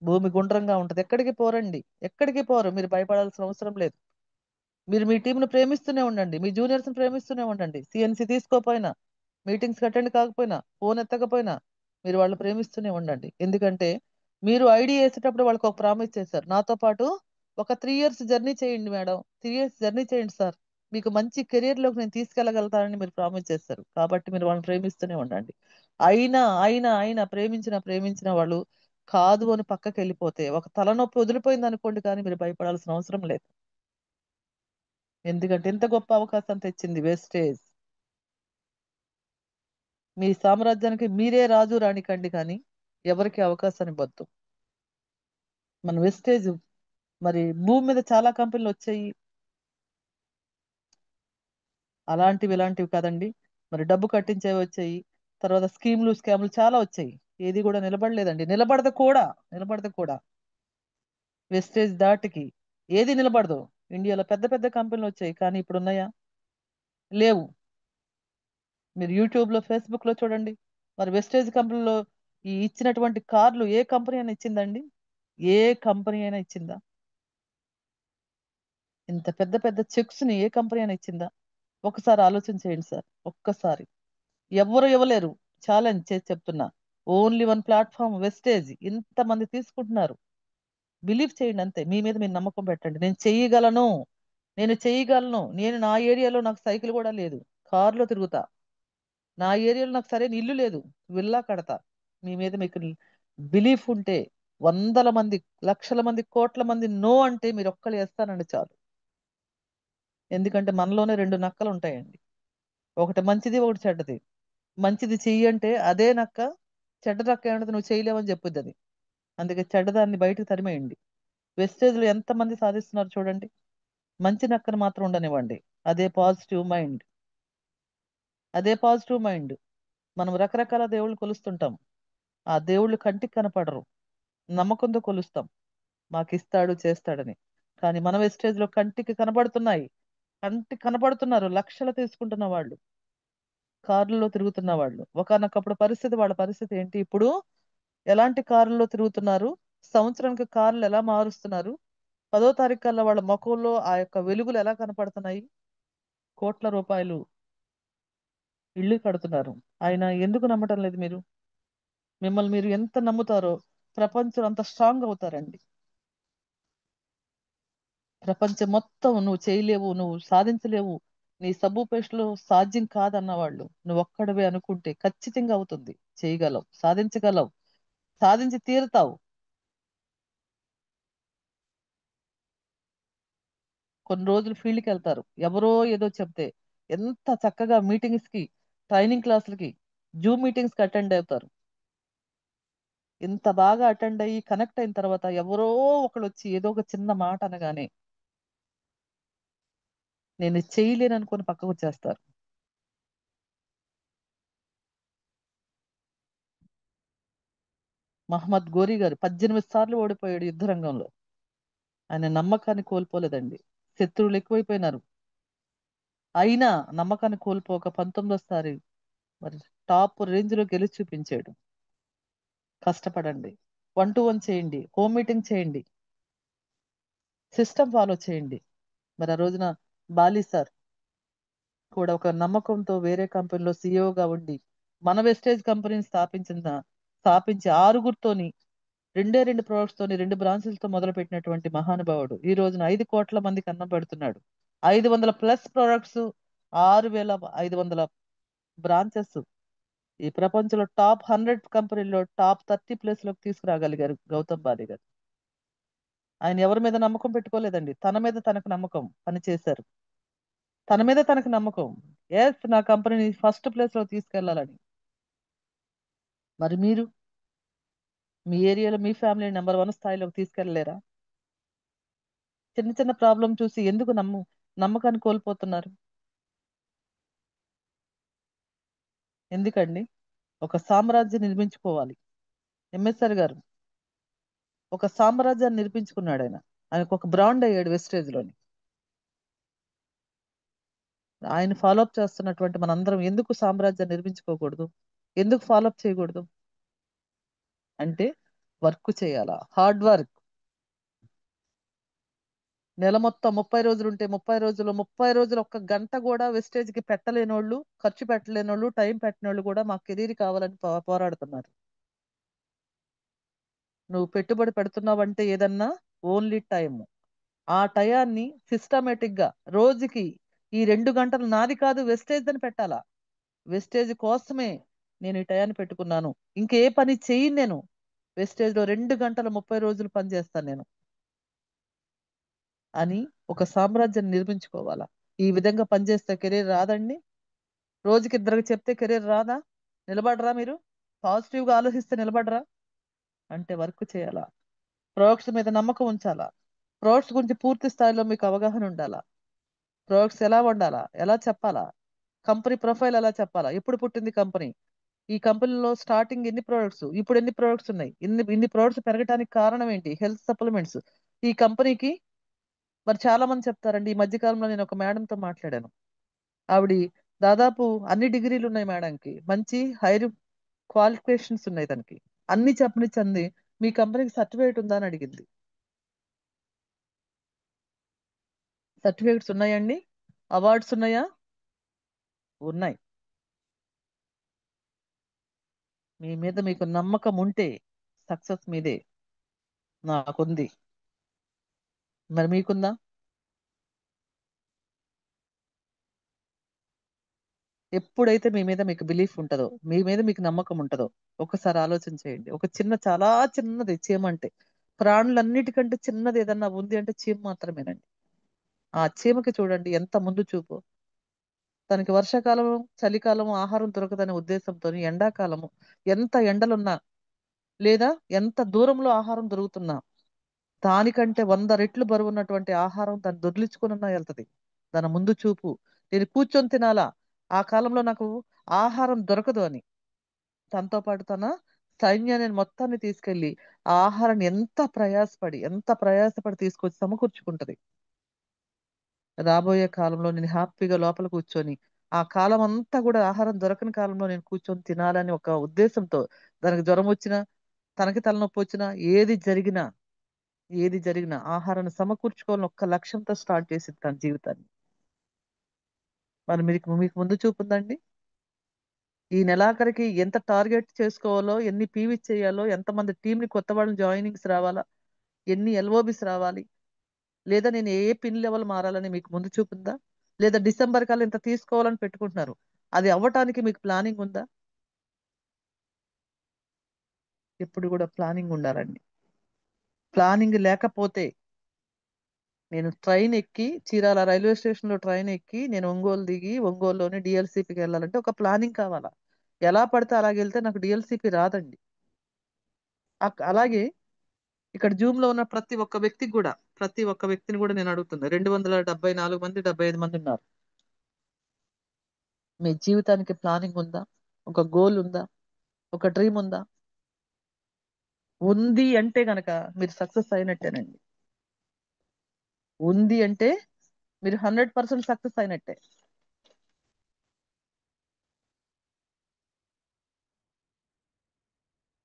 భూమి గుండ్రంగా ఉంటది, ఎక్కడికి పోరండి, ఎక్కడికి పోరు. మీరు భయపడాల్సిన అవసరం లేదు. మీరు మీ టీంను ప్రేమిస్తూనే ఉండండి, మీ జూనియర్స్ ని ప్రేమిస్తూనే ఉండండి. సిఎన్సి తీసుకోపోయినా మీటింగ్స్కి అటెండ్ కాకపోయినా, ఫోన్ ఎత్తకపోయినా మీరు వాళ్ళని ప్రేమిస్తూనే ఉండండి. ఎందుకంటే మీరు ఐడి వేసేటప్పుడు వాళ్ళకి ఒక ప్రామిస్ చేశారు, నాతో పాటు ఒక 3 years జర్నీ చేయండి మేడం, 3 years జర్నీ చేయండి సార్, మీకు మంచి కెరీర్లోకి నేను తీసుకెళ్ళగలుగుతానని మీరు ప్రామిస్ చేస్తారు. కాబట్టి మీరు వాళ్ళని ప్రేమిస్తూనే ఉండండి. అయినా ప్రేమించిన వాళ్ళు కాదు అని పక్కకి వెళ్ళిపోతే ఒక తలనొప్పి వదిలిపోయింది అనుకోండి, కానీ మీరు భయపడాల్సిన అవసరం లేదు. ఎందుకంటే ఎంత గొప్ప అవకాశం తెచ్చింది వేస్టేజ్. మీ సామ్రాజ్యానికి మీరే రాజు రాణి కండి, కానీ ఎవరికి అవకాశాన్ని ఇవ్వద్దు. మన వెస్టేజ్ మరి భూమి మీద చాలా కంపెనీలు వచ్చాయి, అలాంటివి ఇలాంటివి కాదండి. మరి డబ్బు కట్టించేవి వచ్చాయి, తర్వాత స్కీమ్లు స్కామ్లు చాలా వచ్చాయి. ఏది కూడా నిలబడలేదండి, నిలబడదు కూడా. వెస్టేజ్ దాటికి ఏది నిలబడదు. ఇండియాలో పెద్ద పెద్ద కంపెనీలు వచ్చాయి, కానీ ఇప్పుడు ఉన్నాయా? లేవు. మీరు యూట్యూబ్లో ఫేస్బుక్లో చూడండి. మరి వెస్టేజ్ కంపెనీలో ఈ ఇచ్చినటువంటి కార్లు ఏ కంపెనీ అయినా ఇచ్చిందండి? ఏ కంపెనీ అయినా ఇచ్చిందా? ఇంత పెద్ద పెద్ద చెక్స్ ని ఏ కంపెనీ అయినా ఇచ్చిందా? ఒకసారి ఆలోచన చేయండి సార్, ఒక్కసారి. ఎవ్వరు ఇవ్వలేరు. ఛాలెంజ్ చేసి చెప్తున్నా, ఓన్లీ వన్ ప్లాట్ఫామ్ వెస్టేజ్. ఇంతమంది తీసుకుంటున్నారు, బిలీవ్ చేయండి అంతే. మీ మీద మీరు నమ్మకం పెట్టండి. నేను నా ఏరియాలో నాకు సైకిల్ కూడా లేదు, కారులో తిరుగుతా. నా ఏరియాలో నాకు సరైన ఇల్లు లేదు, విల్లా కడతా. మీ మీద మీకు బిలీఫ్ ఉంటే, 100 మంది, లక్షల మంది, కోట్ల మంది నో అంటే మీరు ఒక్కళ్ళు వేస్తానండి చాలు. ఎందుకంటే మనలోనే 2 నక్కలు ఉంటాయండి, ఒకటి మంచిది, ఒకటి చెడ్డది. మంచిది చెయ్యి అంటే అదే నక్క, చెడ్డ నక్క ఏమంటది, నువ్వు చేయలేవని చెప్పుద్ది అది. అందుకే చెడ్డదాన్ని బయటకు తరిమేయండి. వెస్టేజ్లో ఎంతమంది సాధిస్తున్నారు చూడండి. మంచి నక్కను మాత్రం ఉండనివ్వండి. అదే పాజిటివ్ మైండ్. మనం రకరకాల దేవుళ్ళు కొలుస్తుంటాం, ఆ దేవుళ్ళు కంటికి కనపడరు, నమ్మకంతో కొలుస్తాం, మాకు ఇస్తాడు చేస్తాడని. కానీ మన వెస్టేజ్లో కంటికి కనపడుతున్నారు లక్షలు తీసుకుంటున్న వాళ్ళు, కార్లలో తిరుగుతున్న వాళ్ళు. ఒకనొకప్పుడు వాళ్ళ పరిస్థితి ఏంటి? ఇప్పుడు ఎలాంటి కారుల్లో తిరుగుతున్నారు, సంవత్సరానికి కార్లు ఎలా మారుస్తున్నారు, 10వ తారీఖు కల్లా వాళ్ళ ముఖంలో ఆ యొక్క వెలుగులు ఎలా కనపడుతున్నాయి, కోట్ల రూపాయలు ఇల్లు కడుతున్నారు. ఆయన ఎందుకు నమ్మటం లేదు మీరు? మిమ్మల్ని మీరు ఎంత నమ్ముతారో ప్రపంచం అంత స్ట్రాంగ్ అవుతారండి. ప్రపంచం మొత్తం నువ్వు చేయలేవు, నువ్వు సాధించలేవు, నీ సబ్బు పేస్ట్లో సాధ్యం కాదన్న వాళ్ళు నువ్వు ఒక్కడవే అనుకుంటే ఖచ్చితంగా అవుతుంది. చేయగలవు, సాధించగలవు, సాధించి తీరుతావు. కొన్ని రోజులు ఫీల్డ్కి వెళ్తారు, ఎవరో ఏదో చెప్తే ఎంత చక్కగా మీటింగ్స్ కి, ట్రైనింగ్ క్లాసులకి, జూమ్ మీటింగ్స్ కి అటెండ్ అవుతారు. ఇంత బాగా అటెండ్ అయ్యి కనెక్ట్ అయిన తర్వాత ఎవరో ఒకళ్ళు వచ్చి ఏదో ఒక చిన్న మాట అనగానే నేను ఇది చేయలేను అనుకుని పక్కకు వచ్చేస్తారు. మహమ్మద్ గోరీ గారు 18 సార్లు ఓడిపోయాడు యుద్ధ రంగంలో. ఆయన నమ్మకాన్ని కోల్పోలేదండి. శత్రువులు ఎక్కువైపోయినారు, అయినా నమ్మకాన్ని కోల్పోక 19వ సారి మరి టాప్ రేంజ్ లో గెలిచి చూపించాడు. కష్టపడండి, 1-to-1 చేయండి, హోమ్ మీటింగ్ చేయండి, సిస్టమ్ ఫాలో చేయండి. మరి ఆ రోజున బాలీ సార్ కూడా ఒక నమ్మకంతో వేరే కంపెనీలో సిఇఓగా ఉండి మన వెస్టేజ్ కంపెనీని స్థాపించి 6 గురితోని 2 ప్రొడక్ట్స్ తోని 2 బ్రాంచెలతో మొదలు పెట్టినటువంటి మహానుభావుడు ఈ రోజున 5 కోట్ల మందికి అన్నం పెడుతున్నాడు. 500+ ప్రొడక్ట్స్, 6,500 బ్రాంచెస్. ఈ ప్రపంచంలో టాప్ 100 కంపెనీల్లో టాప్ 30 లోకి తీసుకురాగలిగారు గౌతమ్ బాలి గారు. ఆయన ఎవరి మీద నమ్మకం పెట్టుకోలేదండి, తన మీద తనకు నమ్మకం పనిచేశారు. తన మీద తనకు నమ్మకం, ఎస్ నా కంపెనీని ఫస్ట్ ప్లేస్ లో తీసుకెళ్లాలని. మరి మీరు మీ ఏరియాలో మీ ఫ్యామిలీ నెంబర్ 1 స్థాయిలోకి తీసుకెళ్ళలేరా? చిన్న చిన్న ప్రాబ్లం చూసి ఎందుకు నమ్మకాన్ని కోల్పోతున్నారు? ఎందుకండి? ఒక సామ్రాజ్యం నిర్మించుకోవాలి. ఎంఎస్ఆర్ గారు ఒక సామ్రాజ్యాన్ని నిర్మించుకున్నాడు. ఆయనకు ఒక బ్రాండ్ అయ్యాడు వెస్టేజ్ లోని. ఆయన ఫాలోఅప్ చేస్తున్నటువంటి మనందరం ఎందుకు సామ్రాజ్యాన్ని నిర్మించుకోకూడదు? ఎందుకు ఫాలోఅప్ చేయకూడదు? అంటే వర్క్ చేయాలా, హార్డ్ వర్క్. నెల మొత్తం 30 రోజులు ఉంటే 30 రోజులు ఒక్క గంట కూడా వెస్టేజ్ కి పెట్టలేనోళ్ళు, ఖర్చు పెట్టలేనోళ్ళు, టైం పెట్టినోళ్ళు కూడా మా కెరీర్ కావాలని పోరాడుతున్నారు. నువ్వు పెట్టుబడి పెడుతున్నావంటే ఏదన్నా ఓన్లీ టైం. ఆ టయాన్ని సిస్టమేటిక్ గా రోజుకి ఈ 2 గంటలు నాది కాదు వెస్టేజ్ అని పెట్టాలా. వెస్టేజ్ కోసమే నేను ఈ టయాన్ని పెట్టుకున్నాను, ఇంకే పని చెయ్యను నేను, వెస్టేజ్ లో 2 గంటలు 30 రోజులు పని చేస్తాను నేను అని ఒక సామ్రాజ్యాన్ని నిర్మించుకోవాలా. ఈ విధంగా పనిచేస్తే కెరీర్ రాదండి. రోజుకి ఇద్దరికి చెప్తే కెరీర్ రాదా? నిలబడరా మీరు? పాజిటివ్ గా ఆలోచిస్తే నిలబడరా? అంటే వర్క్ చేయాలా, ప్రొడక్ట్స్ మీద నమ్మకం ఉంచాలా, ప్రొడక్ట్స్ గురించి పూర్తి స్థాయిలో మీకు అవగాహన ఉండాలా, ప్రొడక్ట్స్ ఎలా వండాలా, ఎలా చెప్పాలా, కంపెనీ ప్రొఫైల్ ఎలా చెప్పాలా, ఎప్పుడు పుట్టింది కంపెనీ, ఈ కంపెనీలో స్టార్టింగ్ ఎన్ని ప్రొడక్ట్స్, ఇప్పుడు ఎన్ని ప్రొడక్ట్స్ ఉన్నాయి, ఇన్ని ప్రొడక్ట్స్ పెరగడానికి కారణం ఏంటి, హెల్త్ సప్లిమెంట్స్ ఈ కంపెనీకి. మరి చాలా మంది చెప్తారండి. ఈ మధ్య కాలంలో నేను ఒక మేడంతో మాట్లాడాను. ఆవిడ దాదాపు అన్ని డిగ్రీలు ఉన్నాయి మేడంకి, మంచి హైర్ క్వాలిఫికేషన్స్ ఉన్నాయి తనకి, అన్ని చెప్పనిచ్చంది. మీ కంపెనీకి సర్టిఫికేట్ ఉందా అని అడిగింది. సర్టిఫికేట్స్ ఉన్నాయండి, అవార్డ్స్ ఉన్నాయా? ఉన్నాయి. మీ మీద మీకు నమ్మకం ఉంటే సక్సెస్ మీదే. నాకుంది, మరి మీకుందా? ఎప్పుడైతే మీ మీద మీకు బిలీఫ్ ఉంటుందో, మీ మీద మీకు నమ్మకం ఉంటుందో, ఒకసారి ఆలోచన చేయండి. ఒక చాలా చిన్నది చీమ అంటే, ప్రాణులన్నిటికంటే చిన్నది ఏదన్నా ఉంది అంటే చీమ మాత్రమేనండి. ఆ చీమకి చూడండి ఎంత ముందు చూపు. తనకి వర్షాకాలం చలికాలం ఆహారం దొరకదనే ఉద్దేశంతో ఎండాకాలము ఎంత ఎండలున్నా లేదా ఎంత దూరంలో ఆహారం దొరుకుతున్నా దానికంటే 100 రెట్లు బరువు ఉన్నటువంటి ఆహారం దాన్ని దొర్లించుకున్నా వెళ్తది. దాని ముందు చూపు. నేను కూర్చొని తినాలా, ఆ కాలంలో నాకు ఆహారం దొరకదు అని తనతో పాటు తన సైన్యాన్ని మొత్తాన్ని తీసుకెళ్లి ఆ ఆహారాన్ని ఎంత ప్రయాసపడి తీసుకొచ్చి సమకూర్చుకుంటది. రాబోయే కాలంలో నేను హ్యాపీగా లోపల కూర్చొని ఆ కాలం అంతా కూడా ఆహారం దొరకని కాలంలో నేను కూర్చొని తినాలని ఒక ఉద్దేశంతో, దానికి జ్వరం వచ్చినా తనకి తలనొప్పి వచ్చినా ఏది జరిగినా ఆహారాన్ని సమకూర్చుకోవాలని ఒక్క లక్ష్యంతో స్టార్ట్ చేసింది తన జీవితాన్ని. మరి మీకు మీకు ముందు చూపుందండి. ఈ నెలాఖరికి ఎంత టార్గెట్ చేసుకోవాలో, ఎన్ని పీవీ చేయాలో, ఎంతమంది టీంని కొత్త వాళ్ళని జాయినింగ్స్ రావాలా, ఎన్ని ఎల్ఓబిస్ రావాలి, లేదా నేను ఏ పిన్ లెవెల్ మారాలని మీకు ముందు చూపుందా? లేదా డిసెంబర్ కల్లా ఇంత తీసుకోవాలని పెట్టుకుంటున్నారు, అది అవ్వటానికి మీకు ప్లానింగ్ ఉందా? ఎప్పుడు కూడా ప్లానింగ్ ఉండాలండి. ప్లానింగ్ లేకపోతే, నేను ట్రైన్ ఎక్కి చీరాల రైల్వే స్టేషన్ లో ట్రైన్ ఎక్కి నేను ఒంగోలు దిగి ఒంగోలులోని డిఎల్సిపికి వెళ్ళాలంటే ఒక ప్లానింగ్ కావాలా. ఎలా పడితే అలాగే వెళ్తే నాకు డిఎల్సిపి రాదండి. అలాగే ఇక్కడ జూమ్ లో ఉన్న ప్రతి ఒక్క వ్యక్తిని కూడా నేను అడుగుతున్నా. 274 మంది, 75 మంది ఉన్నారు. మీ జీవితానికి ప్లానింగ్ ఉందా? ఒక గోల్ ఉందా? ఒక డ్రీమ్ ఉందా? ఉంది అంటే గనక మీరు సక్సెస్ అయినట్టేనండి. ఉంది అంటే మీరు 100% సక్సెస్ అయినట్టే.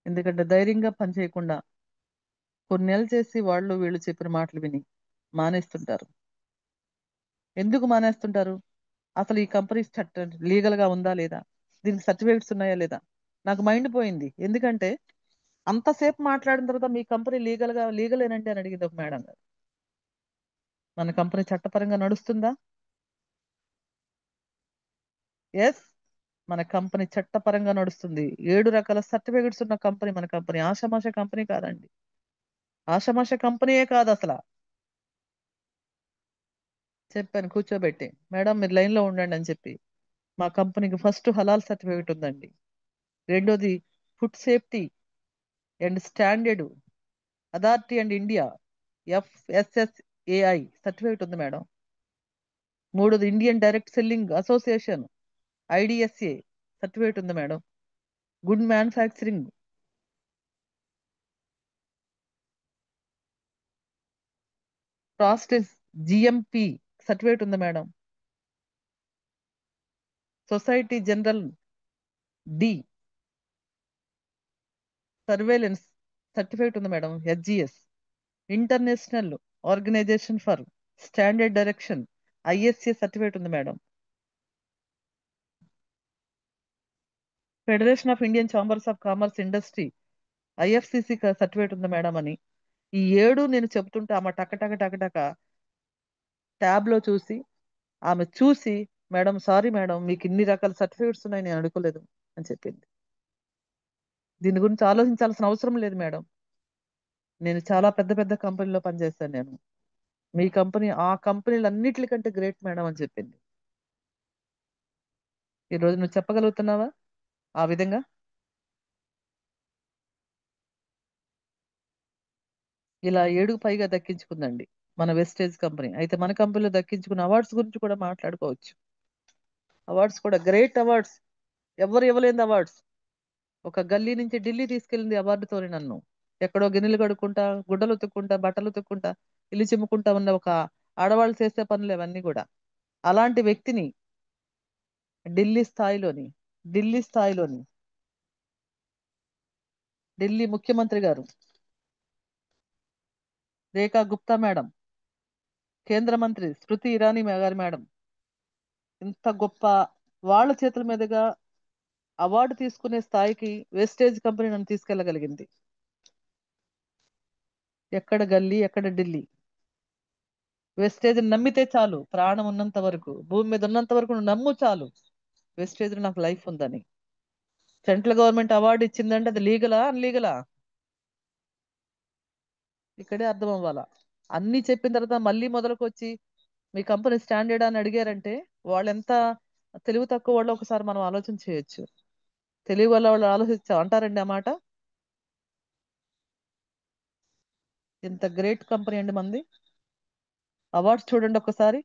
ఎందుకంటే ధైర్యంగా పని చేయకుండా కొన్ని నెలలు చేసి వాళ్ళు వీళ్ళు చెప్పిన మాటలు విని మానేస్తుంటారు. ఎందుకు మానేస్తుంటారు? అసలు ఈ కంపెనీ లీగల్ గా ఉందా లేదా, దీనికి సర్టిఫికేట్స్ ఉన్నాయా లేదా, నాకు మైండ్ పోయింది. ఎందుకంటే అంతసేపు మాట్లాడిన తర్వాత మీ కంపెనీ లీగలేనండి అని అడిగింది ఒక మేడం గారు. మన కంపెనీ చట్టపరంగా నడుస్తుందా? ఎస్, మన కంపెనీ చట్టపరంగా నడుస్తుంది. 7 రకాల సర్టిఫికేట్స్ ఉన్న కంపెనీ మన కంపెనీ. ఆషామాష కంపెనీ కాదండి. ఆషామాష కంపెనీయే కాదు అసలు. చెప్పాను కూర్చోబెట్టి, మేడం మీరు లైన్ లో ఉండండి అని చెప్పి. మా కంపెనీకి ఫస్ట్ హలాల్ సర్టిఫికేట్ ఉందండి. రెండోది food safety and standard authority and India FSSAI certificate ఉంది మేడం. మూడోది Indian direct selling association IDSA certificate ఉంది madam. Good manufacturing process GMP certificate ఉంది madam. Society general de surveillance certificate ఉంది madam. SGS international organization for standard direction, ISA certificate ఉంది madam. Federation of Indian chambers of commerce industry, IFCC certificate ఉంది madam అని. ఈ 7 నేను చెప్తుంటే ఆమె టక టక టక టక ట్యాబ్లో చూసి ఆమె చూసి, మేడం సారీ మేడం మీకు ఇన్ని రకాల సర్టిఫికేట్స్ ఉన్నాయి నేను అనుకోలేదు అని చెప్పింది. దీని గురించి ఆలోచించాల్సిన అవసరం లేదు మేడం. నేను చాలా పెద్ద పెద్ద కంపెనీలో పనిచేస్తాను నేను. మీ కంపెనీ ఆ కంపెనీలు అన్నిటికంటే గ్రేట్ మేడం అని చెప్పింది. ఈరోజు నువ్వు చెప్పగలుగుతున్నావా ఆ విధంగా? ఇలా 7కు పైగా దక్కించుకుందండి మన వెస్టేజ్ కంపెనీ. అయితే మన కంపెనీలో దక్కించుకున్న అవార్డ్స్ గురించి కూడా మాట్లాడుకోవచ్చు. అవార్డ్స్ కూడా గ్రేట్ అవార్డ్స్, ఎవరు ఇవ్వలేని అవార్డ్స్. ఒక గల్లీ నుంచి ఢిల్లీ తీసుకెళ్ళింది అవార్డుతోని నన్ను. ఎక్కడో గిన్నెలు కడుక్కుంటా, గుడ్డలు ఉతుక్కుంటా, బట్టలు ఉతుక్కుంటా, ఇల్లు చిమ్ముకుంటా ఉన్న ఒక ఆడవాళ్ళు చేసే పనులు అవన్నీ కూడా. అలాంటి వ్యక్తిని ఢిల్లీ స్థాయిలోని ఢిల్లీ స్థాయిలోని ఢిల్లీ ముఖ్యమంత్రి గారు రేఖా గుప్తా మేడం, కేంద్ర మంత్రి స్మృతి ఇరానీ గారి మేడం, ఇంత గొప్ప వాళ్ళ చేతుల మీదుగా అవార్డు తీసుకునే స్థాయికి వెస్టేజ్ కంపెనీ నన్ను తీసుకెళ్ళగలిగింది. ఎక్కడ గల్లీ, ఎక్కడ ఢిల్లీ. వెస్టేజ్ నమ్మితే చాలు, ప్రాణం ఉన్నంత వరకు, భూమి మీద ఉన్నంత వరకు నువ్వు నమ్ము చాలు, వెస్టేజ్ నాకు లైఫ్ ఉందని. సెంట్రల్ గవర్నమెంట్ అవార్డు ఇచ్చిందంటే అది లీగలా అన్లీగలా ఇక్కడే అర్థం అవ్వాలా. అన్ని చెప్పిన తర్వాత మళ్ళీ మొదలుకు వచ్చి మీ కంపెనీ స్టాండర్డ్ అని అడిగారంటే వాళ్ళు ఎంత తెలివి తక్కువ వాళ్ళు ఒకసారి మనం ఆలోచన చేయొచ్చు. తెలివి వల్ల వాళ్ళు ఆలోచించా అంటారండి ఆ మాట. ఇంత గ్రేట్ కంపెనీ అండి మంది. అవార్డ్స్ చూడండి ఒకసారి.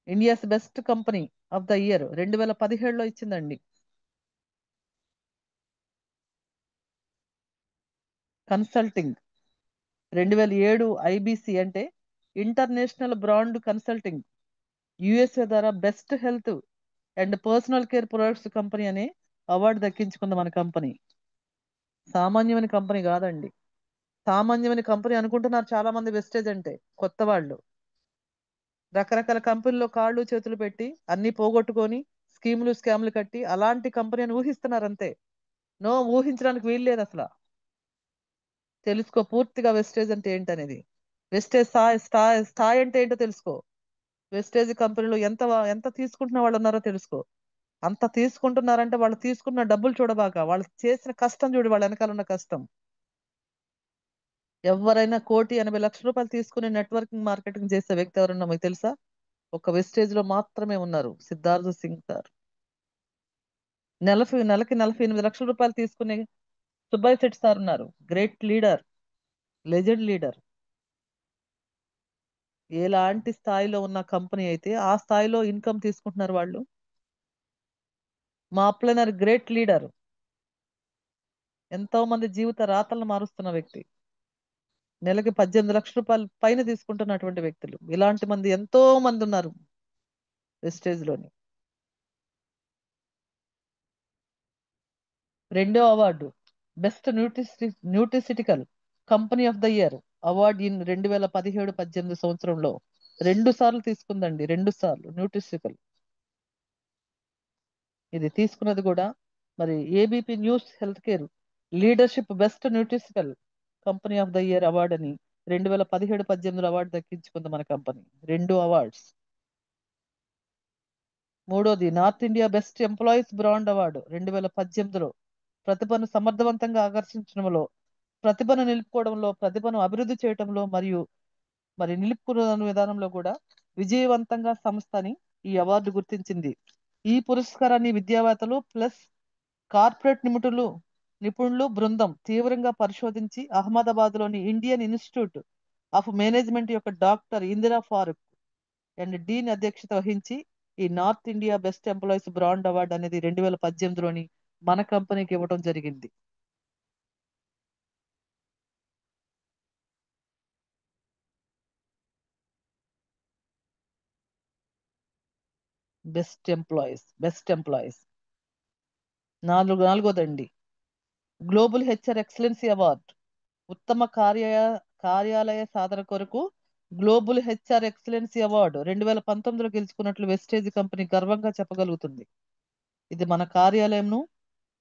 India's best company of the year 2017లో ఇచ్చిందండి. కన్సల్టింగ్ 2007 IBC అంటే ఇంటర్నేషనల్ బ్రాండ్ కన్సల్టింగ్, USA ద్వారా best health and personal care products company అనే అవార్డు దక్కించుకుంది మన కంపెనీ. సామాన్యమైన కంపెనీ కాదండి. సామాన్యమైన కంపెనీ అనుకుంటున్నారు చాలా మంది వెస్టేజ్ అంటే కొత్త వాళ్ళు. రకరకాల కంపెనీలో కాళ్ళు చేతులు పెట్టి అన్ని పోగొట్టుకొని స్కీములు స్కామ్లు కట్టి అలాంటి కంపెనీ అని ఊహిస్తున్నారు అంతే. నో, ఊహించడానికి వీల్లేదు అసలు. తెలుసుకో పూర్తిగా వెస్టేజ్ అంటే ఏంటనేది. వెస్టేజ్ స్థాయి అంటే ఏంటో తెలుసుకో. వెస్టేజ్ కంపెనీలో ఎంత తీసుకుంటున్న వాళ్ళు ఉన్నారో తెలుసుకో. అంత తీసుకుంటున్నారంటే వాళ్ళు తీసుకున్న డబ్బులు చూడబాక, వాళ్ళు చేసిన కష్టం చూడు, వాళ్ళ వెనకాల ఉన్న కష్టం. ఎవరైనా 1,80,00,000 తీసుకుని నెట్వర్కింగ్ మార్కెటింగ్ చేసే వ్యక్తి ఎవరన్నా మీకు తెలుసా? ఒక వెస్టేజ్ లో మాత్రమే ఉన్నారు, సిద్ధార్థ్ సింగ్ సార్. నెలకి 48 లక్షల రూపాయలు తీసుకునే సుబ్బయ్య శెట్టి సార్ ఉన్నారు. Great leader, legend leader. ఎలాంటి స్థాయిలో ఉన్న కంపెనీ అయితే ఆ స్థాయిలో ఇన్కమ్ తీసుకుంటున్నారు వాళ్ళు. మా అప్లైనర్ గ్రేట్ లీడర్, ఎంతో మంది జీవిత రాతలను మారుస్తున్న వ్యక్తి. నెలకి 18 లక్షల రూపాయలు పైన తీసుకుంటున్నటువంటి వ్యక్తులు. ఇలాంటి మంది ఎంతో మంది ఉన్నారు వెస్టేజ్ లోని. రెండో award best nutraceutical company of the year award in 2017-18 సంవత్సరంలో 2 సార్లు తీసుకుందండి. 2 సార్లు న్యూట్రిసిటికల్. ఇది తీసుకున్నది కూడా మరి ABP news health care leadership best nutraceutical company of the year award అని 2017-18 అవార్డు దక్కించుకుంది మన కంపెనీ. 2 అవార్డ్స్. మూడోది north India best employees brand award 2018లో ప్రతిభను సమర్థవంతంగా ఆకర్షించడంలో, ప్రతిభను నిలుపుకోవడంలో, ప్రతిభను అభివృద్ధి చేయడంలో మరి నిలుపుకున్న విధానంలో కూడా విజయవంతంగా సంస్థని ఈ అవార్డు గుర్తించింది. ఈ పురస్కారాన్ని విద్యావేత్తలు ప్లస్ కార్పొరేట్ నిపుణులు బృందం తీవ్రంగా పరిశోధించి అహ్మదాబాద్లోని ఇండియన్ ఇన్స్టిట్యూట్ ఆఫ్ మేనేజ్మెంట్ యొక్క doctor Indira Farooq and dean అధ్యక్షత వహించి ఈ north India best employees brand award అనేది 2018లోని మన కంపెనీకి ఇవ్వడం జరిగింది. Best employees. నాలుగోదండి గ్లోబల్ HR ఎక్సలెన్సీ అవార్డ్ ఉత్తమ కార్యాలయ సాధన కొరకు గ్లోబల్ హెచ్ఆర్ ఎక్సలెన్సీ అవార్డు 2019లో గెలుచుకున్నట్లు వెస్టేజ్ కంపెనీ గర్వంగా చెప్పగలుగుతుంది. ఇది మన కార్యాలయంను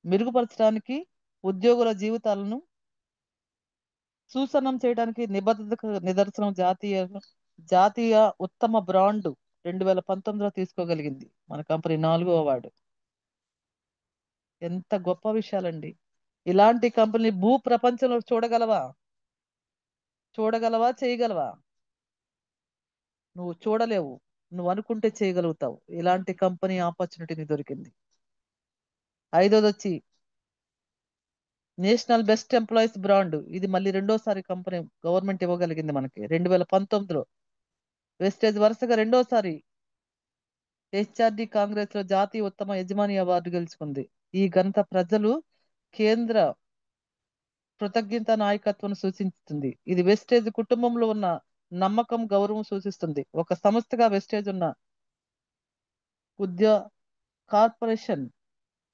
మెరుగుపరచడానికి, ఉద్యోగుల జీవితాలను సుసన్నం చేయడానికి నిబద్ధతకు నిదర్శనం. జాతీయ ఉత్తమ బ్రాండ్ 2019లో తీసుకోగలిగింది మన కంపెనీ 4వ అవార్డు. ఎంత గొప్ప విషయాలండి. ఇలాంటి కంపెనీ భూ ప్రపంచంలో చూడగలవా? చేయగలవా? నువ్వు చూడలేవు, నువ్వు అనుకుంటే చేయగలుగుతావు. ఇలాంటి కంపెనీ ఆపర్చునిటీ దొరికింది. 5వది వచ్చి నేషనల్ బెస్ట్ ఎంప్లాయీస్ బ్రాండ్. ఇది మళ్ళీ రెండోసారి కంపెనీ గవర్నమెంట్ ఇవ్వగలిగింది మనకి. 2019లో వెస్టేజ్ వరుసగా రెండోసారి హెచ్ఆర్డి కాంగ్రెస్ లో జాతీయ ఉత్తమ యజమాని అవార్డు గెలుచుకుంది. ఈ ఘనత ప్రజలు కేంద్ర కృతజ్ఞత నాయకత్వం సూచిస్తుంది. ఇది వెస్టేజ్ కుటుంబంలో ఉన్న నమ్మకం, గౌరవం సూచిస్తుంది. ఒక సంస్థగా వెస్టేజ్ ఉన్న ఉద్యోగ కార్పొరేషన్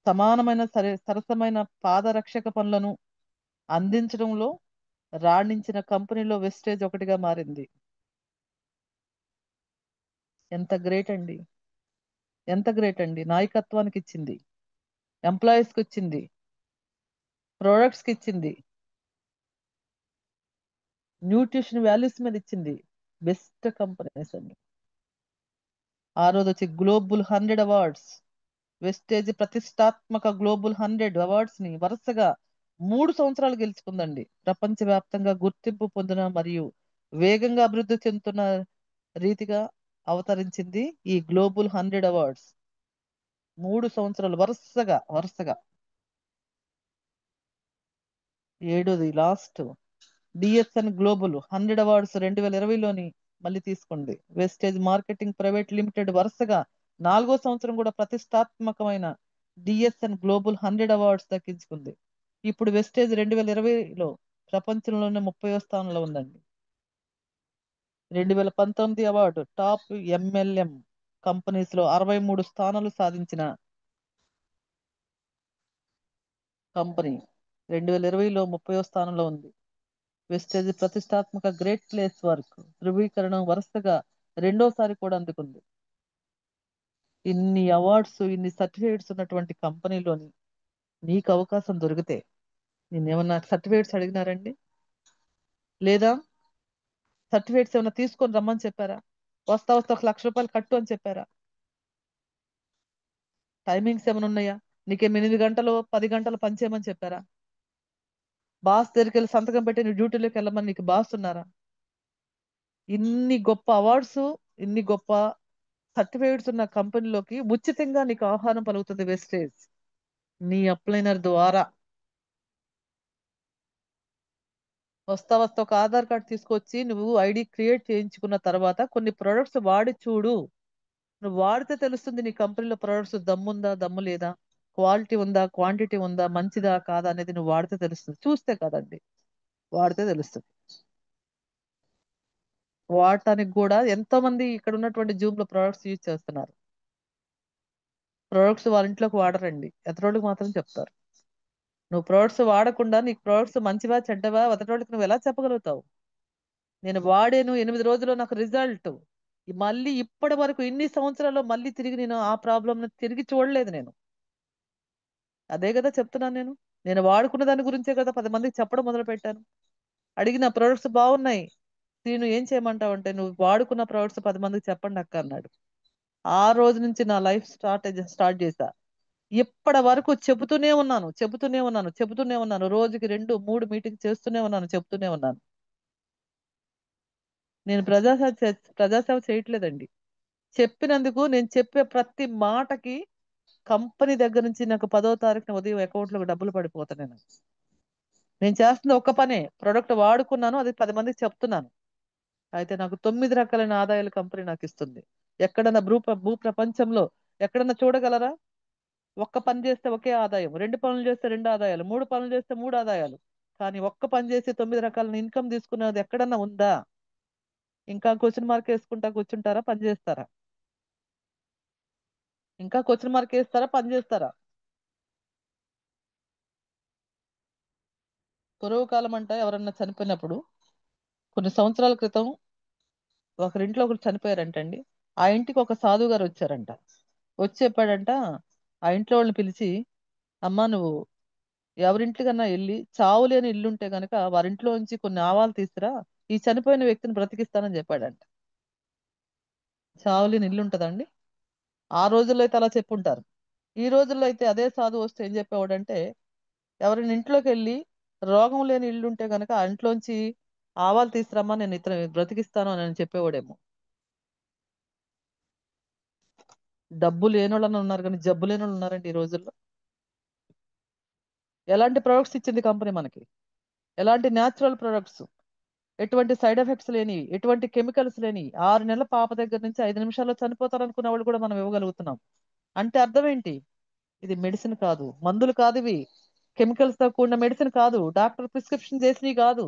సమానమైన సరసమైన పాదరక్షక పనులను అందించడంలో రాణించిన కంపెనీలో వెస్టేజ్ ఒకటిగా మారింది. ఎంత గ్రేట్ అండి, ఎంత గ్రేట్ అండి. నాయకత్వానికి ఇచ్చింది, ఎంప్లాయీస్కి ఇచ్చింది, ప్రొడక్ట్స్కి ఇచ్చింది, న్యూట్రిషన్ వాల్యూస్ మీద ఇచ్చింది. బెస్ట్ కంపెనీస్ అండి. 6వది వచ్చి గ్లోబల్ 100 అవార్డ్స్. వెస్టేజ్ ప్రతిష్టాత్మక గ్లోబల్ 100 అవార్డ్స్ ని వరుసగా 3 సంవత్సరాలు గెలుచుకుందండి. ప్రపంచవ్యాప్తంగా గుర్తింపు పొందిన మరియు వేగంగా అభివృద్ధి చెందుతున్న రీతిగా అవతరించింది ఈ గ్లోబల్ 100 అవార్డ్స్. 3 సంవత్సరాలు వరుసగా. 7వది లాస్ట్ డిఎస్ఎన్ గ్లోబల్ 100 అవార్డ్స్ 2020లోని మళ్ళీ తీసుకుంది. వెస్టేజ్ మార్కెటింగ్ ప్రైవేట్ లిమిటెడ్ వరుసగా 4వ సంవత్సరం కూడా ప్రతిష్టాత్మకమైన డిఎస్ఎన్ గ్లోబల్ 100 అవార్డ్స్ దక్కించుకుంది. ఇప్పుడు వెస్టేజ్ 2020లో ప్రపంచంలోనే 30వ స్థానంలో ఉందండి. 2019 అవార్డు టాప్ ఎంఎల్ఎం కంపెనీస్ లో 63 స్థానాలు సాధించిన కంపెనీ 2020లో 30వ స్థానంలో ఉంది. వెస్టేజ్ ప్రతిష్టాత్మక గ్రేట్ ప్లేస్ వర్క్ ధృవీకరణ వరుసగా రెండోసారి కూడా అందుకుంది. ఇన్ని అవార్డ్స్, ఇన్ని సర్టిఫికేట్స్ ఉన్నటువంటి కంపెనీలోని నీకు అవకాశం దొరికితే నిన్నేమన్నా సర్టిఫికేట్స్ అడిగినారండి? లేదా సర్టిఫికేట్స్ ఏమన్నా తీసుకొని రమ్మని చెప్పారా? వస్తా 1,00,000 కట్టు అని చెప్పారా? టైమింగ్స్ ఏమైనా ఉన్నాయా? నీకేం 8 గంటలు 10 గంటలు పనిచేయమని చెప్పారా? బాస్ దగ్గరికి వెళ్ళి సంతకం పెట్టి నీ డ్యూటీలోకి వెళ్ళమని నీకు బాస్ ఉన్నారా? ఇన్ని గొప్ప అవార్డ్స్, ఇన్ని గొప్ప సర్టిఫికేట్స్ ఉన్న కంపెనీలోకి ఉచితంగా నీకు ఆహ్వానం పలుకుతుంది వెస్టేజ్ నీ అప్లైనర్ ద్వారా. వస్తా ఒక ఆధార్ కార్డ్ తీసుకొచ్చి నువ్వు ఐడి క్రియేట్ చేయించుకున్న తర్వాత కొన్ని ప్రొడక్ట్స్ వాడి చూడు. నువ్వు వాడితే తెలుస్తుంది నీ కంపెనీలో ప్రొడక్ట్స్ దమ్ముందా, దమ్ము లేదా, క్వాలిటీ ఉందా, క్వాంటిటీ ఉందా, మంచిదా కాదా అనేది నువ్వు వాడితే తెలుస్తుంది. చూస్తే కాదండి, వాడితే తెలుస్తుంది. వాడటానికి కూడా ఎంతో మంది ఇక్కడ ఉన్నటువంటి జూమ్ లో ప్రొడక్ట్స్ యూజ్ చేస్తున్నారు. ప్రొడక్ట్స్ వాళ్ళ ఇంట్లోకి వాడరండి, ఎతరోళ్ళకి మాత్రం చెప్తారు. నువ్వు ప్రొడక్ట్స్ వాడకుండా నీకు ప్రొడక్ట్స్ మంచివా చెడ్డవా ఎతరోళ్ళకి నువ్వు ఎలా చెప్పగలుగుతావు? నేను వాడాను 8 రోజుల్లో నాకు రిజల్ట్. మళ్ళీ ఇప్పటి వరకు ఇన్ని సంవత్సరాల్లో మళ్ళీ తిరిగి నేను ఆ ప్రాబ్లం తిరిగి చూడలేదు నేను. అదే కదా చెప్తున్నాను నేను. నేను వాడుకున్న దాని గురించే కదా 10 మందికి చెప్పడం మొదలు పెట్టాను. అడిగిన ప్రొడక్ట్స్ బాగున్నాయి, నేను ఏం చేయమంటావు అంటే నువ్వు వాడుకున్న ప్రొడక్ట్స్ 10 మందికి చెప్పండి అక్క అన్నాడు. ఆ రోజు నుంచి నా లైఫ్ స్టార్ట్ చేశా. ఇప్పటి వరకు చెబుతూనే ఉన్నాను. రోజుకి 2-3 మీటింగ్ చేస్తూనే ఉన్నాను, చెప్తూనే ఉన్నాను. నేను ప్రజాసేవ చేయట్లేదండి. చెప్పినందుకు నేను చెప్పే ప్రతి మాటకి కంపెనీ దగ్గర నుంచి నాకు 10వ తారీఖున ఉదయం అకౌంట్లోకి డబ్బులు పడిపోతాయి. నేను చేస్తుంది ఒక్క పనే, ప్రొడక్ట్ వాడుకున్నాను, అది 10 మందికి చెప్తున్నాను. అయితే నాకు 9 రకాలైన ఆదాయాలు కంపెనీ నాకు ఇస్తుంది. ఎక్కడన్నా భూ ప్రపంచంలో ఎక్కడన్నా చూడగలరా? ఒక్క పని చేస్తే ఒకే ఆదాయం, 2 పనులు చేస్తే 2 ఆదాయాలు, 3 పనులు చేస్తే 3 ఆదాయాలు. కానీ ఒక్క పని చేసి 9 రకాల ఇన్కమ్ తీసుకునేది ఎక్కడన్నా ఉందా? ఇంకా క్వశ్చన్ మార్క్ వేసుకుంటా కూర్చుంటారా, పని చేస్తారా? ఇంకా క్వశ్చన్ మార్క్ వేస్తారా, పని చేస్తారా? పూర్వకాలం అంట ఎవరన్నా చనిపోయినప్పుడు కొన్ని సంవత్సరాల క్రితం ఒకరింట్లో ఒకరు చనిపోయారంటండి. ఆ ఇంటికి ఒక సాధువు గారు వచ్చారంట. వచ్చి చెప్పాడంట, ఆ ఇంట్లో వాళ్ళని పిలిచి, అమ్మా నువ్వు ఎవరింటి కన్నా వెళ్ళి చావు లేని ఇల్లు ఉంటే గనక వారింట్లో నుంచి కొన్ని ఆవాలు తీసుకురా, ఈ చనిపోయిన వ్యక్తిని బ్రతికిస్తానని చెప్పాడంట. చావు లేని ఇల్లు ఉంటదండి. ఆ రోజుల్లో అయితే అలా చెప్పుంటారు. ఈ రోజుల్లో అయితే అదే సాధువు వస్తే ఏం చెప్పేవాడంటే, ఎవరైనా ఇంట్లోకి వెళ్ళి రోగం లేని ఇల్లు ఉంటే గనక ఆ ఇంట్లోంచి ఆవాలు తీసుకురమ్మా, నేను ఇతను బ్రతికిస్తాను అని చెప్పేవాడేమో. డబ్బు లేనోళ్ళని ఉన్నారు కానీ జబ్బు లేనోళ్ళు ఉన్నారండి ఈ రోజుల్లో. ఎలాంటి ప్రొడక్ట్స్ ఇచ్చింది కంపెనీ మనకి? ఎలాంటి న్యాచురల్ ప్రొడక్ట్స్, ఎటువంటి సైడ్ ఎఫెక్ట్స్ లేని, ఎటువంటి కెమికల్స్ లేని, 6 నెలల పాప దగ్గర నుంచి 5 నిమిషాల్లో చనిపోతారు అనుకున్న వాళ్ళు కూడా మనం ఇవ్వగలుగుతున్నాం. అంటే అర్థం ఏంటి? ఇది మెడిసిన్ కాదు, మందులు కాదు ఇవి, కెమికల్స్ తో కూడిన మెడిసిన్ కాదు, డాక్టర్ ప్రిస్క్రిప్షన్ చేసినవి కాదు.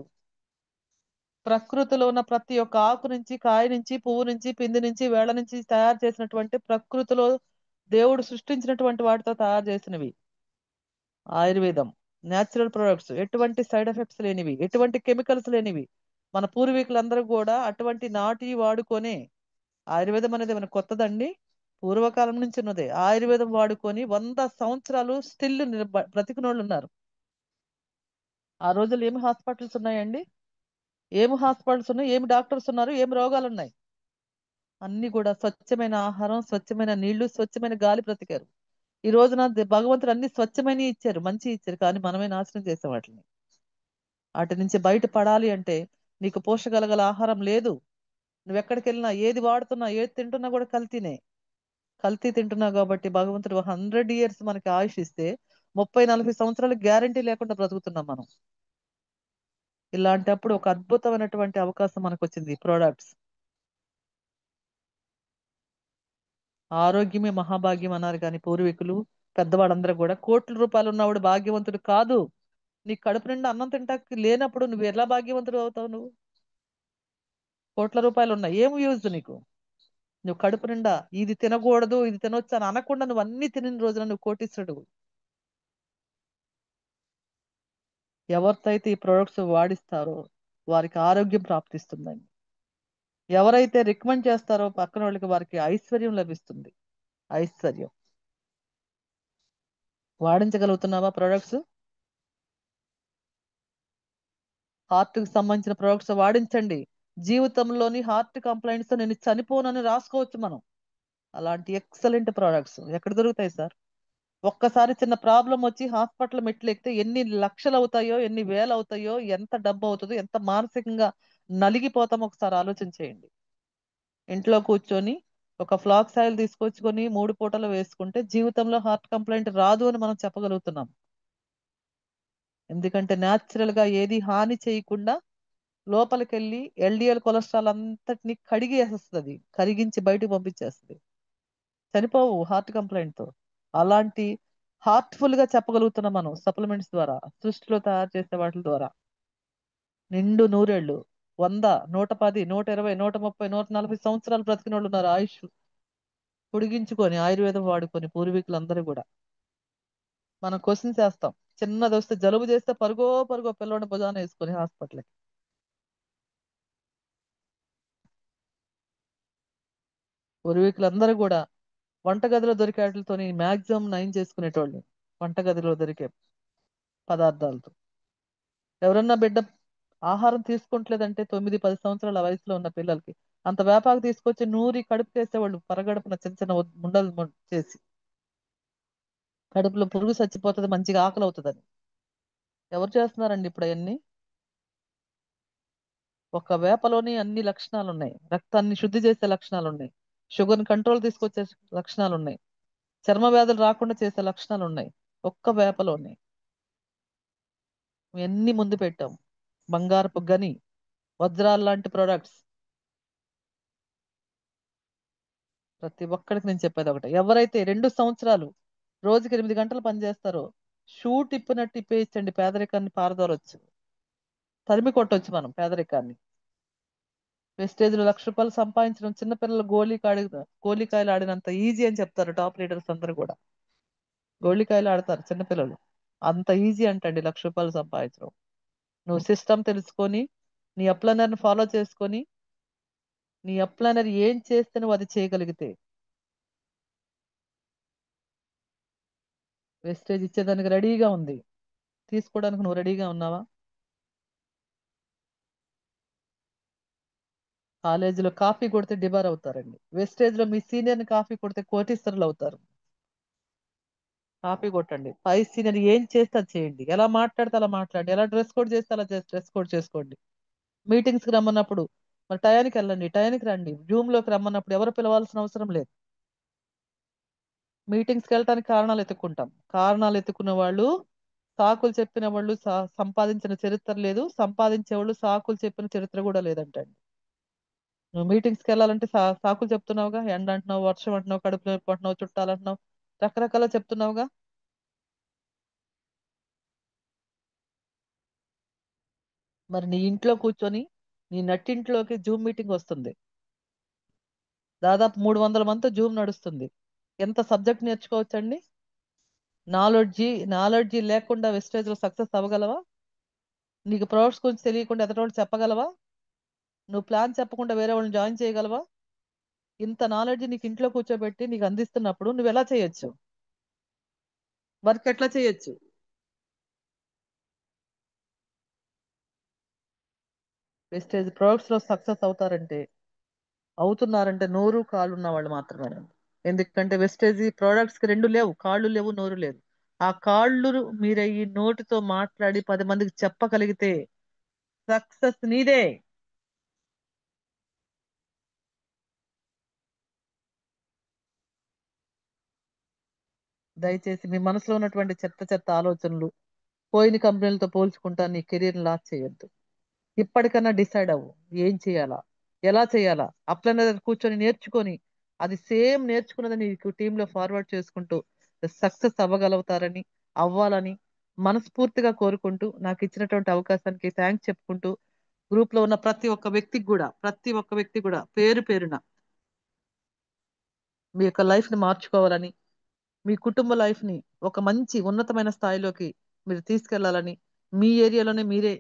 ప్రకృతిలో ఉన్న ప్రతి ఒక్క ఆకు నుంచి, కాయ నుంచి, పువ్వు నుంచి, పిండి నుంచి, వేళ్ళ నుంచి తయారు చేసినటువంటి, ప్రకృతిలో దేవుడు సృష్టించినటువంటి వాటితో తయారు చేసినవి ఆయుర్వేదం. న్యాచురల్ ప్రొడక్ట్స్, ఎటువంటి సైడ్ ఎఫెక్ట్స్ లేనివి, ఎటువంటి కెమికల్స్ లేనివి. మన పూర్వీకులందరూ కూడా అటువంటి నాటి వాడుకొనే, ఆయుర్వేదం అనేది మన కొత్తదండి, పూర్వకాలం నుంచి ఉన్నదే. ఆయుర్వేదం వాడుకొని 100 సంవత్సరాలు స్టిల్ బ్రతికినోళ్ళు ఉన్నారు. ఆ రోజుల్లో ఏమి హాస్పిటల్స్ ఉన్నాయండి? ఏమి హాస్పిటల్స్ ఉన్నాయి? ఏమి డాక్టర్స్ ఉన్నారు? ఏమి రోగాలు ఉన్నాయి? అన్ని కూడా స్వచ్ఛమైన ఆహారం, స్వచ్ఛమైన నీళ్లు, స్వచ్ఛమైన గాలి బ్రతికారు. ఈ రోజున భగవంతుడు అన్ని స్వచ్ఛమైన ఇచ్చారు, మంచి ఇచ్చారు, కానీ మనమే నాశనం చేసాం వాటిని. వాటి నుంచి బయట పడాలి అంటే నీకు పోషగలగల ఆహారం లేదు. నువ్వు ఎక్కడికి వెళ్ళినా, ఏది వాడుతున్నా, ఏది తింటున్నా కూడా కల్తీనే. కల్తీ తింటున్నావు కాబట్టి భగవంతుడు 100 years మనకి ఆయుష్ ఇస్తే 30-40 సంవత్సరాలు గ్యారంటీ లేకుండా బ్రతుకుతున్నాం మనం. ఇలాంటప్పుడు ఒక అద్భుతమైనటువంటి అవకాశం మనకు వచ్చింది, ప్రోడక్ట్స్. ఆరోగ్యమే మహాభాగ్యం అన్నారు కానీ పూర్వీకులు, పెద్దవాళ్ళందరూ కూడా. కోట్ల రూపాయలు ఉన్నవాడు భాగ్యవంతుడు కాదు. నీ కడుపు నిండా అన్నం తింటాకి లేనప్పుడు నువ్వు ఎలా భాగ్యవంతుడు అవుతావు? నువ్వు కోట్ల రూపాయలు ఉన్నాయి, ఏం యూజ్ నీకు? నువ్వు కడుపు నిండా ఇది తినకూడదు, ఇది తినొచ్చు అని అనకుండా నువ్వు అన్ని తినిన రోజున నువ్వు కోటీశ్వరుడు. ఎవరితో అయితే ఈ ప్రొడక్ట్స్ వాడిస్తారో వారికి ఆరోగ్యం ప్రాప్తిస్తుందండి. ఎవరైతే రికమెండ్ చేస్తారో పక్కన వాళ్ళకి, వారికి ఐశ్వర్యం లభిస్తుంది. ఐశ్వర్యం. వాడించగలుగుతున్నావా ప్రొడక్ట్స్? హార్ట్ కి సంబంధించిన ప్రొడక్ట్స్ వాడించండి. జీవితంలోని హార్ట్ కంప్లైంట్స్ నేను చనిపోనని రాసుకోవచ్చు మనం. అలాంటి ఎక్సలెంట్ ప్రొడక్ట్స్ ఎక్కడ దొరుకుతాయి సార్? ఒక్కసారి చిన్న ప్రాబ్లం వచ్చి హాస్పిటల్ మెట్లు ఎక్కితే ఎన్ని లక్షలు అవుతాయో, ఎన్ని వేలు అవుతాయో, ఎంత డబ్బు అవుతుందో, ఎంత మానసికంగా నలిగిపోతామో ఒకసారి ఆలోచన చేయండి. ఇంట్లో కూర్చొని ఒక ఫ్లాక్స్ ఆయిల్ తీసుకొచ్చుకొని 3 పూటలు వేసుకుంటే జీవితంలో హార్ట్ కంప్లైంట్ రాదు అని మనం చెప్పగలుగుతున్నాం. ఎందుకంటే న్యాచురల్ గా ఏది హాని చేయకుండా లోపలికి వెళ్ళి ఎల్డిఎల్ కొలెస్ట్రాల్ అంతటిని కడిగేసేస్తుంది, కరిగించి బయటకు పంపించేస్తుంది. చనిపోవు హార్ట్ కంప్లైంట్ తో. అలాంటి హార్ట్ఫుల్ గా చెప్పగలుగుతున్నాం మనం సప్లిమెంట్స్ ద్వారా, సృష్టిలో తయారు చేసే వాటి ద్వారా. నిండు నూరేళ్లు, 100, 110, 120, 130, 140 సంవత్సరాలు బ్రతికిన వాళ్ళు ఉన్నారు, ఆయుష్ పొడిగించుకొని ఆయుర్వేదం వాడుకొని పూర్వీకులందరూ కూడా. మనం క్వశ్చన్స్ వేస్తాం, చిన్నది వస్తే జలుబు చేస్తే పరుగో పరుగో పిల్లోని భుజాన వేసుకొని హాస్పిటల్కి. పూర్వీకులందరూ కూడా వంటగదిలో దొరికే వాటితోని మాక్సిమం నయం చేసుకునేటోళ్ళు, వంటగదిలో దొరికే పదార్థాలతో. ఎవరన్నా బిడ్డ ఆహారం తీసుకుంటలేదంటే 9-10 సంవత్సరాల వయసులో ఉన్న పిల్లలకి అంత వేపాకు తీసుకొచ్చి నూరి కడుపు చేసేవాళ్ళు, పరగడుపున చిన్న చిన్న ముండలు చేసి. కడుపులో పురుగు చచ్చిపోతుంది, మంచిగా ఆకలి అవుతుందని. ఎవరు చేస్తున్నారండి ఇప్పుడు అవన్నీ? ఒక వేపలోని అన్ని లక్షణాలు ఉన్నాయి. రక్తాన్ని శుద్ధి చేసే లక్షణాలు ఉన్నాయి, షుగర్ని కంట్రోల్ తీసుకొచ్చే లక్షణాలు ఉన్నాయి, చర్మ వ్యాధులు రాకుండా చేసే లక్షణాలు ఉన్నాయి ఒక్క వేపలోనే. ఎన్ని ముందు పెట్టాం, బంగారపు గని, వజ్రాలు లాంటి ప్రొడక్ట్స్. ప్రతి ఒక్కరికి నేను చెప్పేది ఒకటే, ఎవరైతే 2 సంవత్సరాలు రోజుకి 8 గంటలు పనిచేస్తారో షూ తిప్పినట్టు తిప్పేయచ్చండి, పేదరికాన్ని పారదోలొచ్చు, తరిమి కొట్టొచ్చు మనం పేదరికాన్ని. వెస్టేజ్లో ₹1,00,000 సంపాదించడం చిన్నపిల్లలు గోళీకాయలు ఆడినంత ఈజీ అని చెప్తారు టాప్ లీడర్స్ అందరూ కూడా. గోళీకాయలు ఆడతారు చిన్నపిల్లలు, అంత ఈజీ అంటండి ₹1,00,000 సంపాదించడం. నువ్వు సిస్టమ్ తెలుసుకొని, నీ అప్లైనర్ని ఫాలో చేసుకొని నీ అప్లైనర్ ఏం చేస్తే నువ్వు అది చేయగలిగితే వెస్టేజ్ ఇచ్చేదానికి రెడీగా ఉంది. తీసుకోవడానికి నువ్వు రెడీగా ఉన్నావా? కాలేజీలో కాఫీ కొడితే డిబార్ అవుతారండి. వెస్టేజ్ లో మీ సీనియర్ని కాఫీ కొడితే కోటీశ్వరులు అవుతారు. కాపీ కొట్టండి. పై సీనియర్ ఏం చేస్తే అది చేయండి. ఎలా మాట్లాడితే అలా మాట్లాడండి. ఎలా డ్రెస్ కోడ్ చేస్తే అలా డ్రెస్ కోడ్ చేసుకోండి. మీటింగ్స్ కి రమ్మన్నప్పుడు మరి టయానికి వెళ్ళండి, టయానికి రండి. జూమ్ లోకి రమ్మన్నప్పుడు ఎవరు పిలవాల్సిన అవసరం లేదు. మీటింగ్స్కి వెళ్ళటానికి కారణాలు ఎత్తుక్కుంటాం. కారణాలు ఎత్తుకున్న వాళ్ళు, సాకులు చెప్పిన వాళ్ళు సంపాదించిన చరిత్ర లేదు. సంపాదించే వాళ్ళు సాకులు చెప్పిన చరిత్ర కూడా లేదంటండి. నువ్వు మీటింగ్స్కి వెళ్ళాలంటే సాకులు చెప్తున్నావుగా. ఎండ అంటున్నావు, వర్షం అంటున్నావు, కడుపు నొప్పి అంటున్నావు, చుట్టాలు అంటున్నావు, రకరకాల చెప్తున్నావుగా. మరి నీ ఇంట్లో కూర్చొని నీ నట్టింట్లోకి జూమ్ మీటింగ్ వస్తుంది. దాదాపు 300 మందితో జూమ్ నడుస్తుంది. ఎంత సబ్జెక్ట్ నేర్చుకోవచ్చండి? నాలెడ్జీ లేకుండా వెస్టేజ్ లో సక్సెస్ అవ్వగలవా? నీకు ప్రొడక్ట్స్ గురించి తెలియకుండా ఎదరోళ్ళు చెప్పగలవా? నువ్వు ప్లాన్ చెప్పకుండా వేరే వాళ్ళని జాయిన్ చేయగలవా? ఇంత నాలెడ్జ్ నీకు ఇంట్లో కూర్చోబెట్టి నీకు అందిస్తున్నప్పుడు నువ్వు ఎలా చేయొచ్చు? వర్క్ ఎట్లా చేయొచ్చు? వెస్టేజ్ ప్రొడక్ట్స్ లో సక్సెస్ అవుతున్నారంటే నోరు కాళ్ళు ఉన్న వాళ్ళు మాత్రమే. ఎందుకంటే వెస్టేజ్ ప్రోడక్ట్స్ కి 2 లేవు, కాళ్ళు లేవు, నోరు లేదు. ఆ కాళ్ళు మీరు ఈ నోటితో మాట్లాడి 10 మందికి చెప్పగలిగితే సక్సెస్ నీదే. దయచేసి మీ మనసులో ఉన్నటువంటి చెత్త ఆలోచనలు, పోయిన కంపెనీలతో పోల్చుకుంటా నీ కెరీర్ లాస్ చేయొద్దు. ఇప్పటికన్నా డిసైడ్ అవ్వు, ఏం చేయాలా, ఎలా చేయాలా. అప్లైనర్ కూర్చొని నేర్చుకొని అది సేమ్ నేర్చుకున్నది నీకు టీంలో ఫార్వర్డ్ చేసుకుంటూ సక్సెస్ అవ్వాలని మనస్ఫూర్తిగా కోరుకుంటూ నాకు ఇచ్చినటువంటి అవకాశానికి థ్యాంక్స్ చెప్పుకుంటూ గ్రూప్ లో ఉన్న ప్రతి ఒక్క వ్యక్తికి కూడా పేరు పేరున మీ యొక్క లైఫ్ ని మార్చుకోవాలని, మీ కుటుంబ లైఫ్ ని ఒక మంచి ఉన్నతమైన స్థాయిలోకి మీరు తీసుకెళ్లాలని, మీ ఏరియాలోనే మీరే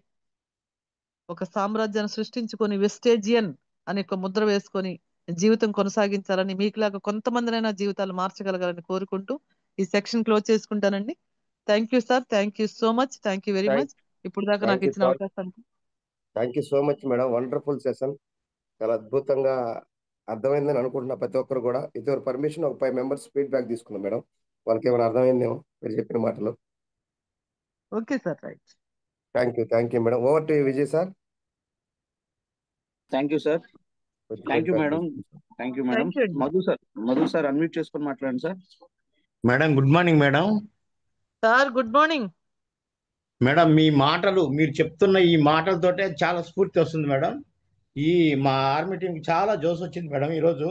ఒక సామ్రాజ్యాన్ని సృష్టించుకొని వెస్టేజియన్ అనే ఒక ముద్ర వేసుకొని జీవితం కొనసాగించాలని, మీకులాగా కొంతమందినైనా జీవితాలు మార్చగలగాలని కోరుకుంటూ ఈ సెక్షన్ క్లోజ్ చేసుకుంటానండి. Thank you sir, thank you so much, thank you very much. ఇప్పుడు దాకా నాకు ఇచ్చిన అవకాశానికి thank you so much madam. Wonderful session. చాలా అద్భుతంగా అర్థమైందని అనుకుంటున్నా ప్రతి ఒక్కరు కూడా. ఇద్దరు పర్మిషన్ ఒక 5 మెంబర్స్ ఫీడ్బ్యాక్ తీసుకున్నాం మేడం. వాళ్ళకి ఏమైనా అర్థమైందేమో మీరు చెప్పిన మాటలు. Okay sir, right. Thank you madam. Over to Vijay sir. Thank you sir. Thank you madam. Thank you madam. Madhu sir unmute చేసుకొని మాట్లాడండి sir. Madam good morning madam. Sir good morning. Madam మీ మాటలు, మీరు చెప్తున్న ఈ మాటలతోటే చాలా స్ఫూర్తి వస్తుంది మేడం. ఈ మా ఆర్మీ టీంకి చాలా జోస్ వచ్చింది మేడం ఈరోజు.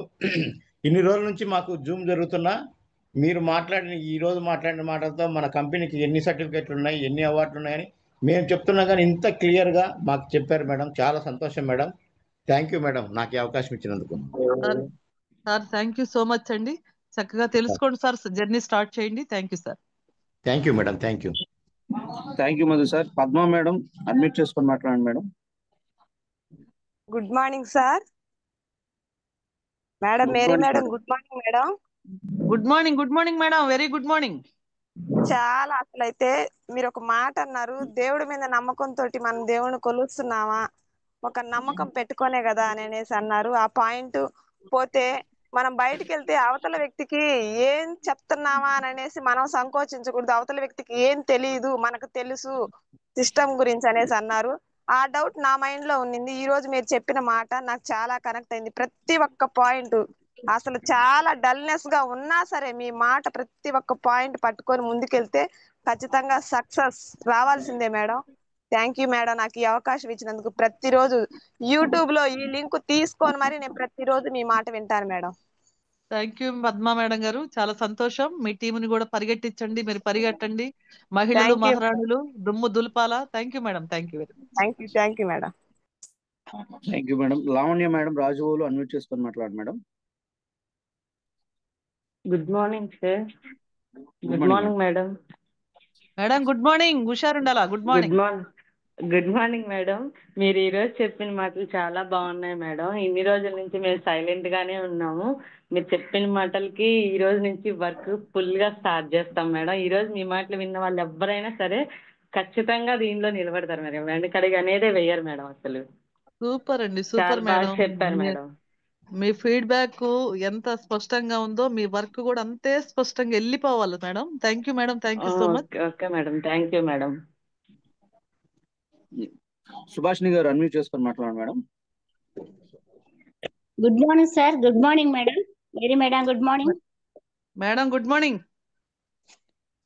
ఇన్ని రోజుల నుంచి మాకు జూమ్ జరుగుతున్నా మీరు ఈరోజు మాట్లాడిన మాటలతో మన కంపెనీకి ఎన్ని సర్టిఫికెట్లు ఉన్నాయి, ఎన్ని అవార్డులు ఉన్నాయని మేము చెప్తున్నా కానీ ఇంత క్లియర్గా మాకు చెప్పారు మేడం. చాలా సంతోషం మేడం. థ్యాంక్ యూ మేడం నాకు ఈ అవకాశం ఇచ్చినందుకు. Sir thank you so much అండి. చక్కగా తెలుసుకోండి సార్, జర్నీ స్టార్ట్ చేయండి. Thank you sir. Thank you madam. Thank you. Thank you Madhu sir. Padma madam unmute చేసుకొని మాట్లాడండి madam. Good morning sir. Madam Mary madam good morning madam. Good morning madam, very good morning. చాలా అసలైతే మీరు ఒక మాట అన్నారు, దేవుడి మీద నమ్మకంతో మనం దేవుడిని కొలుస్తున్నామా, ఒక నమ్మకం పెట్టుకోనే కదా అని అనేసి అన్నారు. ఆ పాయింట్ పోతే మనం బయటికి వెళ్తే అవతల వ్యక్తికి ఏం చెప్తున్నామా అని అనేసి మనం సంకోచించకూడదు. అవతల వ్యక్తికి ఏం తెలియదు, మనకు తెలుసు సిస్టమ్ గురించి అనేసి అన్నారు. ఆ డౌట్ నా మైండ్ లో ఉన్నింది. ఈ రోజు మీరు చెప్పిన మాట నాకు చాలా కనెక్ట్ అయింది. ప్రతి ఒక్క పాయింట్ అసలు చాలా డల్నెస్ గా ఉన్నా సరే మీ మాట ప్రతి ఒక్క పాయింట్ పట్టుకొని ముందుకెళ్తే ఖచ్చితంగా సక్సెస్ రావాల్సిందే మేడం. థ్యాంక్ యూ మేడం నాకు ఈ అవకాశం ఇచ్చినందుకు. ప్రతిరోజు యూట్యూబ్ లో ఈ లింక్ తీసుకొని మరి నేను ప్రతిరోజు మీ మాట వింటాను madam. Thank you Padma madam గారు, చాలా సంతోషం. మీ టీంని కూడా పరిగెట్టించండి, మీరు పరిగెట్టండి. మహిళలు మహారాణులు దుమ్ము దులపాలా. Thank you madam. Thank you very much. Thank you madam. Thank you madam. Lavanya madam రాజువులు అన్మ్యూట్ చేసుకొని మాట్లాడు madam. Good morning sir. Good morning madam. Madam good morning, హుషారుండాలా. Good morning. Good morning madam. మీరు ఈరోజు చెప్పిన మాటలు చాలా బాగున్నాయి మేడం. ఇన్ని రోజుల నుంచి మేము సైలెంట్ గానే ఉన్నాము. మీరు చెప్పిన మాటలకి ఈ రోజు నుంచి వర్క్ ఫుల్ గా స్టార్ట్ చేస్తాం మేడం. ఈ రోజు మీ మాటలు విన్న వాళ్ళు ఎవరైనా సరే ఖచ్చితంగా దీనిలో నిలబడతారు మేడం. వెనకడుగు అనేదే వెయ్యరు మేడం. అసలు సూపర్ అండి, చాలా సూపర్ బాగా మేడం. చెప్పారు మేడం. మీ ఫీడ్బ్యాక్ ఎంత స్పష్టంగా ఉందో మీ వర్క్ కూడా అంతే స్పష్టంగా వెళ్ళిపోవాలి madam. Thank you madam, thank you so much. Okay madam, thank you madam. Subhashini గారు అన్మ్యూట్ చేసుకొని మాట్లాడండి madam. Good morning sir. Good morning madam. Mary madam good morning. Madam good morning.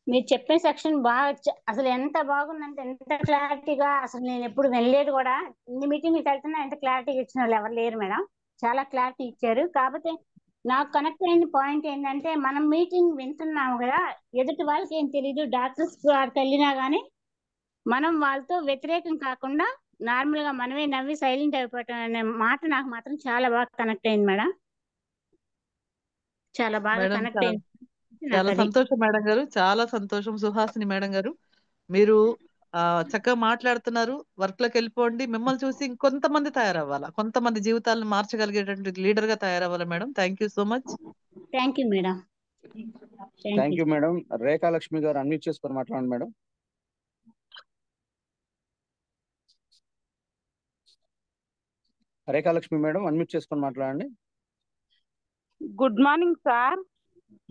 మీరు చెప్పే సెక్షన్ బాగా అసలు ఎంత బాగుందంటే ఎంత క్లారిటీగా, అసలు నేను ఎప్పుడు వెళ్ళలేదు కూడా. ఇన్ని మీటింగ్కి వెళ్తున్నా ఎంత క్లారిటీగా ఇచ్చిన వాళ్ళు ఎవరు లేరు మేడం. చాలా క్లారిటీ ఇచ్చారు. కాకపోతే నాకు కనెక్ట్ అయిన పాయింట్ ఏంటంటే, మనం మీటింగ్ వింటున్నాము కదా, ఎదుటి వాళ్ళకి ఏం తెలియదు, డాక్టర్స్ వెళ్ళినా కానీ మనం వాళ్ళతో వ్యతిరేకం కాకుండా నార్మల్ గా మనమే నవ్వి సైలెంట్ అయిపోవటం అనే మాట నాకు మాత్రం చాలా బాగా కనెక్ట్ అయింది మేడం. చాలా బాగా మేడం కనెక్ట్ అయింది. చాలా సంతోషం మేడం గారు, చాలా సంతోషం. సుహాసిని మేడం గారు, మీరు చక్కగా మాట్లాడుతున్నారు. వర్క్ లోకి వెళ్ళిపోండి. మిమ్మల్ని చూసి ఇంకొంతమంది తయారవ్వాలా, కొంతమంది జీవితాలను మార్చగలిగేటువంటి లీడర్ గా తయారవ్వాలి madam. Thank you so much. Thank you madam. Thank you madam. Rekhalakshmi గారు అన్మ్యూట్ చేసుకొని మాట్లాడండి మేడం. రేఖాలక్ష్మి మేడం అన్మ్యూట్ చేసుకొని మాట్లాడండి. Good morning sir.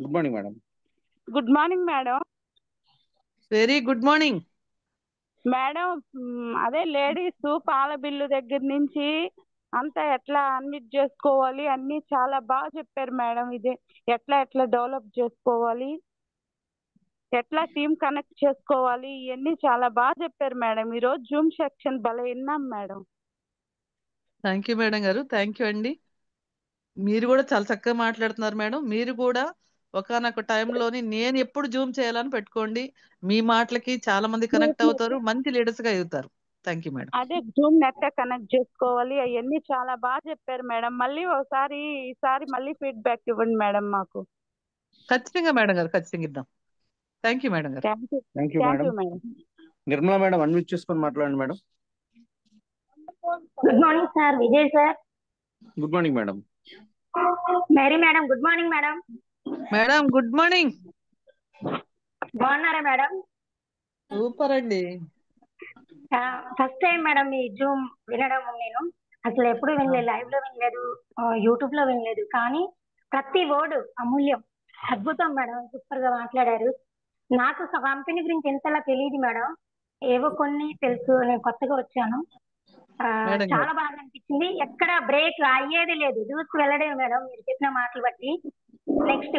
Good morning madam. Good morning madam. Very good morning madam. అదే లేడీస్ పాల బిల్లు దగ్గర నుంచి అంతా ఎట్లా అన్మిట్ చేసుకోవాలి అన్ని చాలా బాగా చెప్పారు మేడం. ఇదే ఎట్లా ఎట్లా డెవలప్ చేసుకోవాలి, ఎట్లా టీమ్ కనెక్ట్ చేసుకోవాలి, ఇవన్నీ చాలా బాగా చెప్పారు మేడం. ఈరోజు జూమ్ సెక్షన్ భలే విన్నాం మేడం. థ్యాంక్ యూ మేడం గారు, థ్యాంక్ యూ అండి. మీరు కూడా చాలా చక్కగా మాట్లాడుతున్నారు మేడం. మీరు కూడా ఒకనొక టైంలోని నేను ఎప్పుడు జూమ్ చేయాలని పెట్టుకోండి. మీ మాటలకి చాలా మంది కనెక్ట్ అవుతారు, మంచి లీడర్స్ గా అవుతారు. Thank you madam. అదే జూమ్ నెట్ కనెక్ట్ చేసుకోవాలి, అవన్నీ చాలా బాగా చెప్పారు మేడం. మళ్ళీ ఈసారి మళ్ళీ ఫీడ్బ్యాక్ ఇవ్వండి మేడం మాకు. ఖచ్చితంగా మేడం గారు, ఖచ్చితంగా ఇద్దాం. థ్యాంక్ యూ మేడం గారు. Thank you madam. Nirmala madam unmute చేసుకొని మాట్లాడండి madam. Good morning sir. Vijay sir. Good morning madam. Mary madam good morning madam. Madam good morning. బాగున్నారా మేడం? సూపర్ అండి. ఫస్ట్ టైం మేడం ఈ జూమ్ వినడం. నేను అసలు ఎప్పుడు వినలేదు, లైవ్ లో వినలేదు, యూట్యూబ్ లో వినలేదు. కానీ ప్రతి వర్డ్ అమూల్యం, అద్భుతం మేడం. సూపర్ గా మాట్లాడారు. నాకు కంపెనీ గురించి ఎంతలా తెలియదు మేడం, ఏవో కొన్ని తెలుసు. నేను కొత్తగా వచ్చాను. చాలా బాగా అనిపించింది. ఎక్కడ బ్రేక్ అయ్యేది లేదు, దూసుకు వెళ్ళడమే మేడం మీరు చెప్పిన మాటలు బట్టి. నెక్స్ట్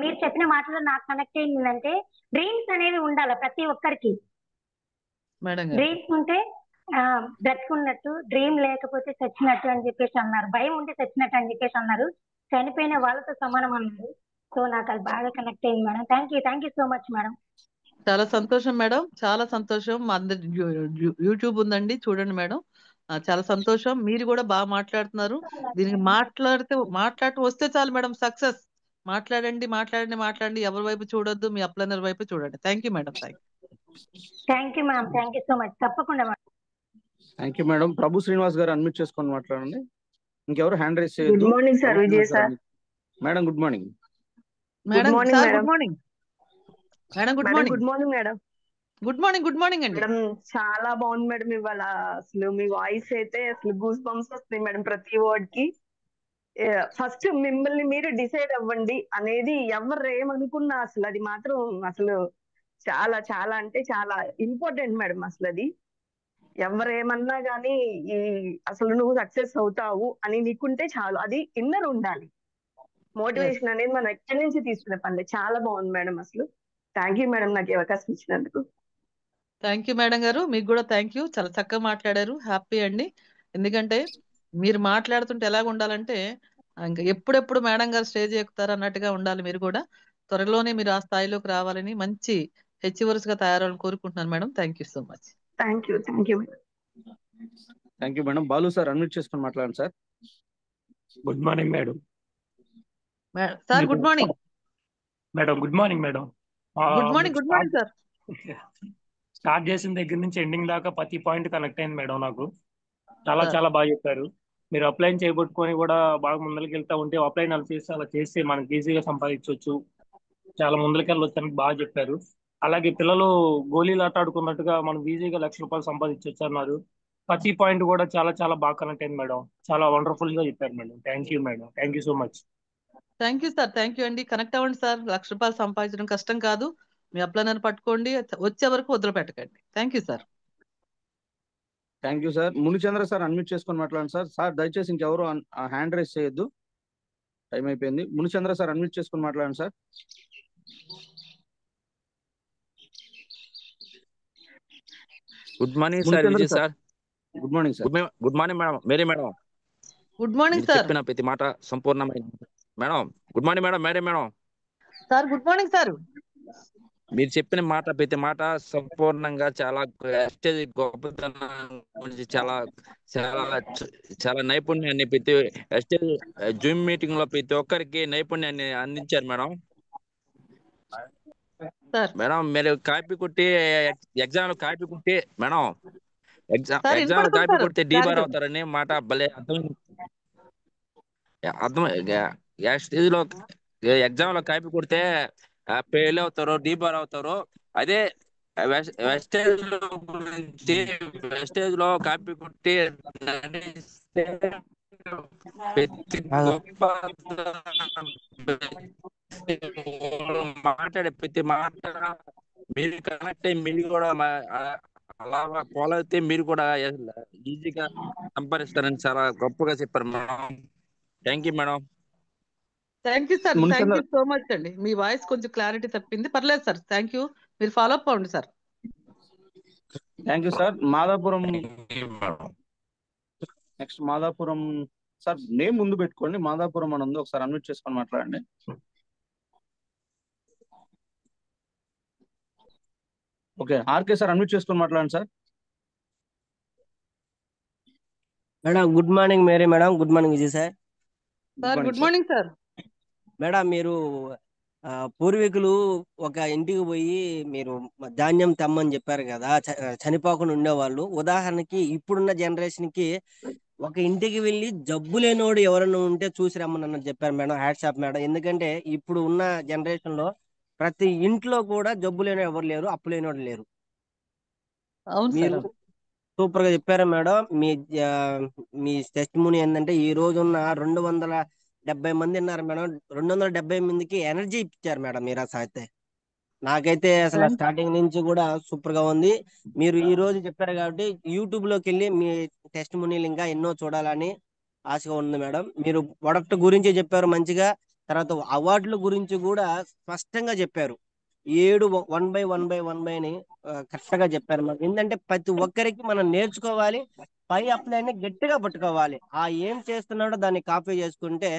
మీరు చెప్పిన మాటలు నాకు కనెక్ట్ అయిందంటే, డ్రీమ్స్ అనేవి ఉండాలి ప్రతి ఒక్కరికి. డ్రీమ్స్ ఉంటే బ్రతుకున్నట్టు, డ్రీమ్ లేకపోతే చచ్చినట్టు అని చెప్పేసి అన్నారు. భయం ఉంటే చచ్చినట్టు అని చెప్పేసి అన్నారు. చనిపోయిన వాళ్ళతో సమానం అన్నారు. సో నాకు అది బాగా కనెక్ట్ అయింది madam. Thank you so much madam. చాలా సంతోషం మేడం, చాలా సంతోషం. మా అందరి యూట్యూబ్ ఉందండి, చూడండి మేడం. చాలా సంతోషం. మీరు కూడా బాగా మాట్లాడుతున్నారు. దీనికి మాట్లాడటం వస్తే చాలు మేడం, సక్సెస్. మాట్లాడండి మాట్లాడండి మాట్లాడండి, ఎవరి వైపు చూడొద్దు, మీ అప్లైనర్ వైపు చూడండి. Thank you madam. Thank you madam. Thank you so much. తప్పకుండా madam. Thank you madam. Prabhu Srinivas గారు అన్మ్యూట్ చేసుకొని మాట్లాడండి. ఇంకెవరు హ్యాండ్ రైస్ చేయొద్దు. Good morning sir. Vijay sir. Madam good morning. Madam good morning good morning. Madam good morning. Good morning madam. Good morning. Good morning అండి. Madam చాలా బాగుంది madam ఇవాళ. అసలు మీ వాయిస్ అయితే అసలు గూస్ బంప్స్ వస్తాయి మేడం ప్రతి వర్డ్ కి. ఫస్ట్ మిమ్మల్ని మీరు డిసైడ్ అవ్వండి అనేది ఎవరు ఏమనుకున్నా అసలు అది మాత్రం అసలు చాలా చాలా అంటే చాలా ఇంపార్టెంట్ మేడం. అసలు అది ఎవరేమన్నా గానీ అసలు నువ్వు సక్సెస్ అవుతావు అని నీకుంటే చాలు, అది ఇన్నర్ ఉండాలి. మోటివేషన్ అనేది మనం ఎక్కడి నుంచి తీసుకునే పని. చాలా బాగుంది మేడం. అసలు థ్యాంక్ యూ మేడం నాకు అవకాశం ఇచ్చినందుకు. థ్యాంక్ యూ మేడం గారు, మీకు కూడా థ్యాంక్ యూ. చాలా చక్కగా మాట్లాడారు. హ్యాపీ అండి. ఎందుకంటే మీరు మాట్లాడుతుంటే ఎలాగ ఉండాలంటే, ఇంకా ఎప్పుడెప్పుడు మేడం గారు స్టేజ్ ఎక్కుతారు అన్నట్టుగా ఉండాలి. మీరు కూడా త్వరలోనే మీరు ఆ స్థాయిలోకి రావాలని, మంచి హెచ్వర్స్ గా తయారవాలని కోరుకుంటున్నాను madam. Thank you so much. Thank you. Thank you madam. Thank you madam. Balu sir unmute చేసుకొని మాట్లాడండి sir. Good morning madam. Sir good morning. Madam good morning madam. Good morning. Good morning sir. Start చేసిన దగ్గర నుంచి ending దాకా ప్రతి point connect అయింది madam నాకు. చాలా సార్ చాలా బాగా చెప్పారు. మీరు అప్లైన్ చేయబట్టుకొని కూడా బాగా ముందరికి వెళ్తా ఉంటే అప్లైన్ అలా చేస్తే మనకి ఈజీగా సంపాదించవచ్చు, చాలా ముందరికెళ్ళొచ్చని బాగా చెప్పారు. అలాగే పిల్లలు గోళీలు ఆట ఆడుకున్నట్టుగా మనం ఈజీగా ₹1,00,000 సంపాదించవచ్చు అన్నారు. ప్రతి పాయింట్ కూడా చాలా చాలా బాగా కనెక్ట్ అయింది మేడం. చాలా వండర్ఫుల్ గా చెప్పారు madam. Thank you madam. Thank you so much. Thank you sir, thank you అండి. కనెక్ట్ అవ్వండి సార్. ₹1,00,000 సంపాదించడం కష్టం కాదు. మీ అప్లైనర్ పట్టుకోండి, వచ్చే వరకు వదిలిపెట్టకండి. Thank you sir. Thank you sir. Munichandra sir unmute చేసుకొని మాట్లాడండి సార్. సార్ దయచేసి ఇంకెవరు హ్యాండ్ రైస్ చేయొద్దు, టైం అయిపోయింది. మునిచంద్ర సార్ అన్మ్యూట్ చేసుకొని మాట్లాడండి sir. Good morning sir, Munichandra Vijay sir. Good morning sir. Good morning madam, Mary madam. Good morning మీరు సార్. చెప్పిన ప్రతి మాట సంపూర్ణమైన madam. Good morning madam, Mary madam. Sir good morning sir. మీరు చెప్పిన మాట ప్రతి మాట సంపూర్ణంగా చాలా ఎస్టేజ్ గొప్పతనం గురించి చాలా చాలా చాలా నైపుణ్యాన్ని ప్రతి ఎస్టేజ్ జూమ్ మీటింగ్ లో ప్రతి ఒక్కరికి నైపుణ్యాన్ని అందించారు మేడం. మేడం మీరు కాపీ కొట్టి ఎగ్జామ్ కాపీ కొట్టి మేడం ఎగ్జామ్ కాపీ కొడితే డీబార్ అవుతారని మాట భలే అర్థం స్టేజ్ లో ఎగ్జామ్ లో కాపీ కొడితే ఫెయిల్ అవుతారు, డీబార్ అవుతారు. అదే వెస్టేజ్ లో గురించి వెస్టేజ్ లో కాపీ కొట్టి ప్రతి గొప్ప మాట్లాడే ప్రతి మాట మీరు కనెక్ట్ అయ్యి మీరు కూడా అలా ఫాలో అయితే మీరు కూడా ఈజీగా సంపాదిస్తారని చాలా గొప్పగా చెప్పారు madam. Thank you madam. Thank you sir, thank you so much అండి. మీ వాయిస్ కొంచెం క్లారిటీ తప్పింది, పర్లేదు సార్. థ్యాంక్ యూ, మీరు ఫాలో అప్ అవ్వండి sir. Thank you sir. Madapuram next Madapuram sir name ముందు పెట్టుకోండి. మాదాపురం అని ఉంది, ఒకసారి అన్మ్యూట్ చేసుకొని మాట్లాడండి. ఓకే, ఆర్కే సార్ అన్మ్యూట్ చేసుకొని మాట్లాడండి sir. Madam good morning Mary madam. Good morning Vijay sir. Sir good morning sir. Madam మీరు పూర్వీకులు ఒక ఇంటికి పోయి మీరు ధాన్యం తెమ్మని చెప్పారు కదా, చనిపోకుండా ఉండేవాళ్ళు. ఉదాహరణకి ఇప్పుడున్న జనరేషన్ కి ఒక ఇంటికి వెళ్ళి జబ్బు లేనోడు ఎవరైనా ఉంటే చూసి రమ్మని చెప్పారు మేడం. Hats off madam. ఎందుకంటే ఇప్పుడు ఉన్న జనరేషన్ లో ప్రతి ఇంట్లో కూడా జబ్బు లేని ఎవరు లేరు, అప్పు లేనోడు లేరు. మీరు సూపర్ గా చెప్పారు మేడం. మీ టెస్టిమోనీ ఏంటంటే ఈ రోజున్న 270 మంది ఉన్నారు మేడం. 270 మందికి ఎనర్జీ ఇచ్చారు మేడం మీరు. అయితే నాకైతే అసలు స్టార్టింగ్ నుంచి కూడా సూపర్ గా ఉంది. మీరు ఈ రోజు చెప్పారు కాబట్టి యూట్యూబ్ లోకి వెళ్ళి మీ టెస్టిమోనీలు ఇంకా ఎన్నో చూడాలని ఆశగా ఉంది మేడం. మీరు ప్రొడక్ట్ గురించి చెప్పారు మంచిగా, తర్వాత అవార్డుల గురించి కూడా స్పష్టంగా చెప్పారు. 7 1 by 1 by 1 by అని కరెక్ట్ గా చెప్పారు మేడం. ఏంటంటే ప్రతి ఒక్కరికి మనం నేర్చుకోవాలి, పై అప్లైని గట్టిగా పట్టుకోవాలి. ఏం చేస్తున్నాడో దాన్ని కాపీ చేసుకుంటే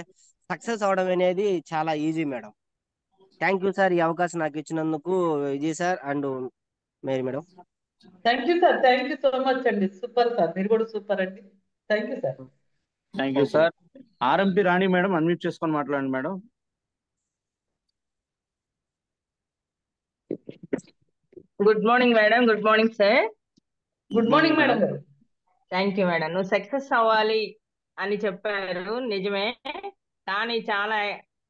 సక్సెస్ అవడం అనేది చాలా easy madam. Thank you sir, ఈ అవకాశం నాకు ఇచ్చినందుకు Vijay sir and Mary madam. Thank you sir, thank you so much అండి. సూపర్ సార్, మీరు కూడా సూపర్ అండి. Thank you sir. Thank you sir. RMP Rani madam unmute చేసుకొని మాట్లాడండి madam. Good morning madam. Good morning sir. Good morning madam. Thank you madam. నువ్వు success అవ్వాలి అని చెప్పారు, నిజమే. కానీ చాలా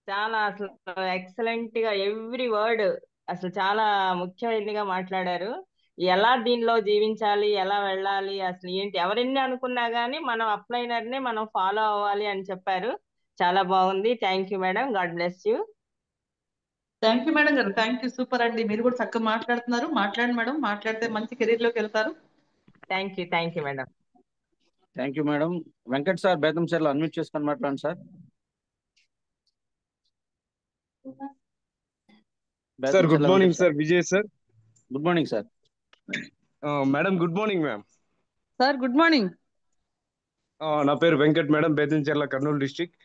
చాలా అసలు ఎక్సలెంట్ గా ఎవ్రీ వర్డ్ అసలు చాలా ముఖ్యమైనదిగా మాట్లాడారు. ఎలా దీనిలో జీవించాలి, ఎలా వెళ్ళాలి, అసలు ఏంటి, ఎవరెన్ని అనుకున్నా గానీ మనం అప్లైనర్ నే మనం ఫాలో అవ్వాలి అని చెప్పారు. చాలా బాగుంది. Thank you madam. God bless you. Thank you madam గారు. థ్యాంక్ యూ, సూపర్ అండి. మీరు కూడా చక్కగా మాట్లాడుతున్నారు. మాట్లాడండి మేడం, మాట్లాడితే మంచి కెరీర్ లోకి వెళ్తారు. Thank you madam. Thank you madam. Venkat sir Betamcherla unmute చేసుకొని మాట్లాడండి sir. Sir good morning sir. Vijay sir. Good morning sir. Madam good morning ma'am. Sir good morning. నా పేరు వెంకట్ మేడం, బేతంచెర్ల, కర్నూలు డిస్ట్రిక్ట్.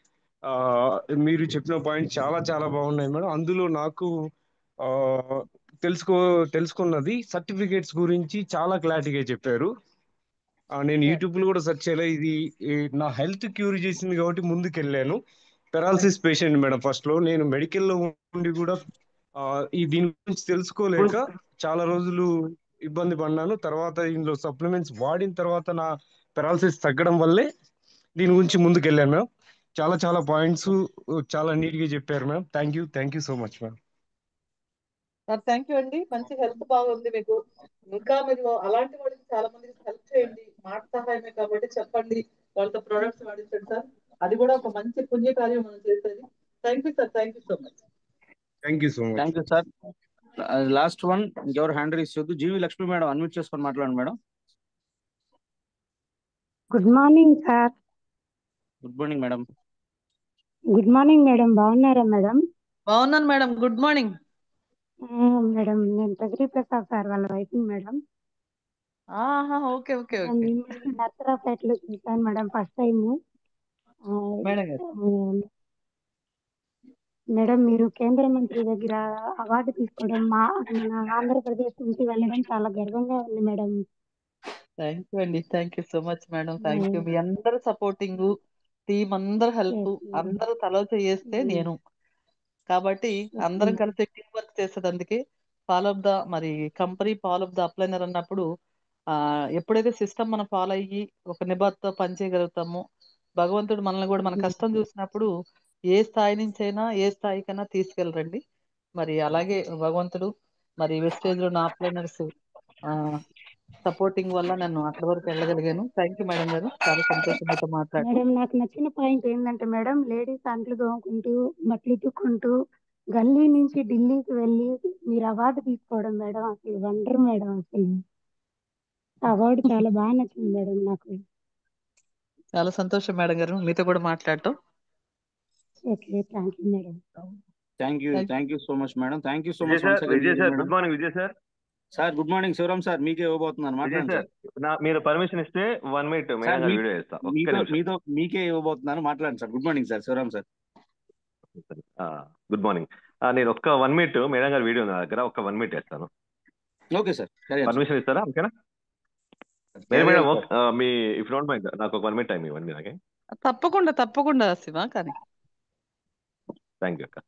మీరు చెప్పిన పాయింట్ చాలా చాలా బాగున్నాయి మేడం. అందులో నాకు తెలుసుకున్నది సర్టిఫికేట్స్ గురించి చాలా క్లారిటీగా చెప్పారు. నేను యూట్యూబ్ లో కూడా సెర్చ్ చేయలే. ఇది నా హెల్త్ క్యూర్ చేసింది కాబట్టి ముందుకు వెళ్ళాను. Paralysis patient madam. ఫస్ట్ లో నేను మెడికల్ లో ఉండి కూడా దీని గురించి తెలుసుకోలేక చాలా రోజులు ఇబ్బంది పడినాను. తర్వాత ఇందులో సప్లిమెంట్స్ వాడిన తర్వాత నా పెరాలసిస్ తగ్గడం వల్లే దీని గురించి ముందుకెళ్ళాను మ్యామ్. చాలా చాలా పాయింట్స్ చాలా నీట్గా చెప్పారు ma'am. Thank you so much ma'am. Sir thank you అండి. మంచి హెల్త్ బాగుంది మీకు. ఇంకా మీరు అలాంటి వాళ్ళకి చాలా మందికి హెల్ప్ చేయండి. మాట సహాయమే కాబట్టి చెప్పండి, వాళ్ళతో ప్రొడక్ట్స్ వాడించండి సార్. అది కూడా ఒక మంచి పుణ్యకార్యం మనం చేసేది. Thank you sir, thank you so much. Thank you so much. Thank you sir. Last one ఇంకెవరు హ్యాండ్ రైస్ చేయొద్దు. జీవి లక్ష్మి మేడం అన్మ్యూట్ చేసుకొని మాట్లాడండి madam. Good morning sir. Good morning madam. Good morning madam. బాగున్నారా madam? బాగున్నాను madam. Good morning madam. నేను Pragati Prasad sir వాళ్ళ wife madam. Okay okay okay నర్సరాపేటలో చూసాను మేడం ఫస్ట్ టైం. మేడం గారు. మేడం మీరు కేంద్ర మంత్రి దగ్గర అవార్డు తీసుకోవడం మన ఆంధ్రప్రదేశ్ నుంచి వెళ్ళడం చాలా గర్వంగా ఉంది మేడం. థ్యాంక్ యూ అండి. Thank you so much madam. Thank you. మీ అందరు సపోర్టింగ్, టీం అందరు హెల్ప్, అందరూ తల చేస్తే నేను కాబట్టి అందరం కలిసి టీం వర్క్ చేసేదందుకే ఫాలో అప్ ద మరి company follow up the upliner అన్నప్పుడు ఎప్పుడైతే సిస్టమ్ మనం ఫాలో అయ్యి ఒక నిబద్ధతో పనిచేయగలుగుతామో భగవంతుడు మనల్ని కూడా మన కష్టం చూసినప్పుడు ఏ స్థాయి నుంచి అయినా ఏ స్థాయికైనా తీసుకెళ్ళరండి. మరి అలాగే భగవంతుడు మరి వెస్టేజ్ లో నా అప్లైనర్స్ సపోర్టింగ్ వల్ల నన్ను అక్కడి వరకు వెళ్ళగలిగాను. థ్యాంక్ యూ మేడం గారు. చాలా సంతోషం మీతో మాట్లాడటం. మేడం నాకు నచ్చిన పాయింట్ ఏంటంటే మేడం, లేడీస్ అంట్లు తోముకుంటూ బట్టలు ఉతుక్కుంటూ గల్లీ నుంచి ఢిల్లీకి వెళ్ళి మీరు అవార్డు తీసుకోవడం మేడం అసలు వండర్ మేడం. అసలు అవార్డు చాలా బాగా నచ్చింది మేడం నాకు. చాలా సంతోషం మేడం గారు మీతో కూడా మాట్లాడటం. Okay thank you madam. Thank you so much madam. Thank you so Vijay much sir. Vijay sir good morning. Vijay sir. Sir good morning. Sivaram sir మీకే ఇవ్వబోతున్నాను. విజయ్ మాట్లాడండి సార్ సార్. మీరు పర్మిషన్ ఇస్తే 1 minute మేడం గారు వీడియో చేస్తా. ఒక్క నిమిషం. మీకే ఇవ్వబోతున్నాను. మాట్లాడండి sir. Good morning sir. Sivaram sir. Good morning. నేను ఒక్క 1 minute మేడం గారు వీడియో నా దగ్గర ఒక్క 1 minute చేస్తాను. Okay sir. పర్మిషన్ ఇస్తారా? ఓకేనా madam? Me if don't mind నాకు ఒక 1 minute టైం ఇవ్వండి నాకే. తప్పకుండా తప్పకుండా శివ. కానీ థ్యాంక్ యూ అక్క.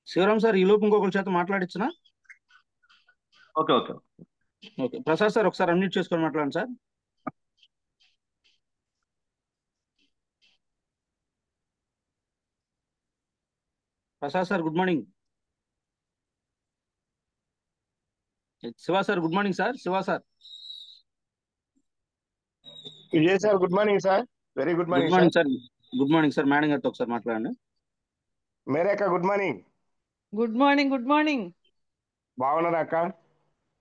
శివరామ్ సార్ ఈ లోపు ఇంకొకరి చేత మాట్లాడించునా? Okay okay okay. Prasad sir ఒకసారి అన్మ్యూట్ చేసుకొని మాట్లాడండి sir. Prasad sir good morning. Shiva sir good morning sir. Shiva sir. Vijay sir good morning sir. Very good good morning morning sir. Good morning sir. Madam గారితో ఒకసారి మాట్లాడండి. మేరేక good morning. Good morning. Good morning. బాగున్నారా అక్క?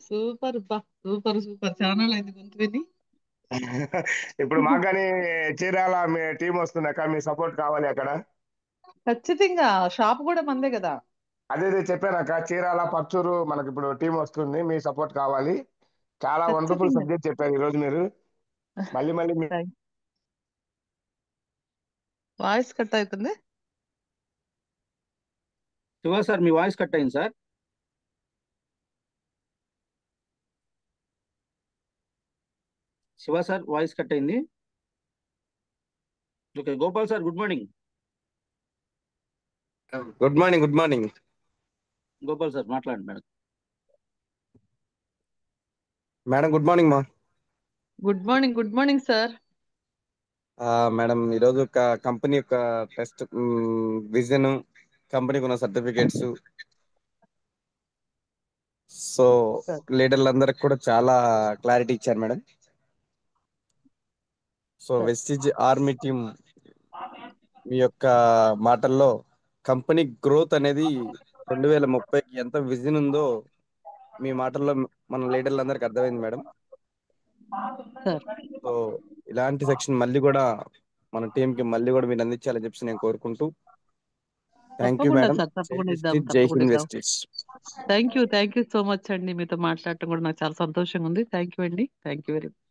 Super బా super super. Channel అయింది గొంతు విని. ఇప్పుడు మాకు కానీ చీరాల మీ టీం వస్తుంది అక్క, మీ సపోర్ట్ కావాలి అక్కడ. ఖచ్చితంగా షాప్ కూడా మందే కదా. అదే చెప్పాను అక్క, చీరాల పర్చూరు మనకి ఇప్పుడు టీం వస్తుంది, మీ సపోర్ట్ కావాలి. చాలా వండర్ఫుల్ ఖచ్చితంగా. సబ్జెక్ట్ చెప్పారు ఈ రోజు మీరు. మళ్ళీ మళ్ళీ వాయిస్ కట్ అవుతుంది. శివ సార్ మీ వాయిస్ కట్ అయింది sir. Shiva sir voice cut అయింది. Okay. Gopal sir good morning. Good morning. Good morning. Gopal sir మాట్లాడండి మేడం. మేడం గుడ్ మార్నింగ్ మా. Good morning. Good morning sir. Madam ఈరోజు ఒక కంపెనీ యొక్క టెస్ట్ విజన్, కంపెనీకి ఉన్న సర్టిఫికేట్స్, సో లీడర్లందరికి కూడా చాలా క్లారిటీ ఇచ్చారు madam. So Vestige army team మీ యొక్క మాటల్లో కంపెనీ గ్రోత్ అనేది 2030కి ఎంత విజన్ ఉందో మీ మాటల్లో మన లీడర్లందరికి అర్థమైంది మేడం. సో ఇలాంటి సెక్షన్ మళ్ళీ కూడా మన టీంకి మళ్ళీ కూడా మీరు అందించాలని చెప్పి నేను కోరుకుంటూ థ్యాంక్ యూ తప్పకుండా మేడం. సార్, జై తప్పకుండా ఇద్దాం, వెస్టీజ్, జై తప్పకుండా హింద్ ఇద్దాం. వెస్టీజ్. థ్యాంక్ యూ సో మచ్ అండి. మీతో మాట్లాడటం కూడా నాకు చాలా సంతోషంగా ఉంది. థ్యాంక్ యూ అండి. Thank you very much.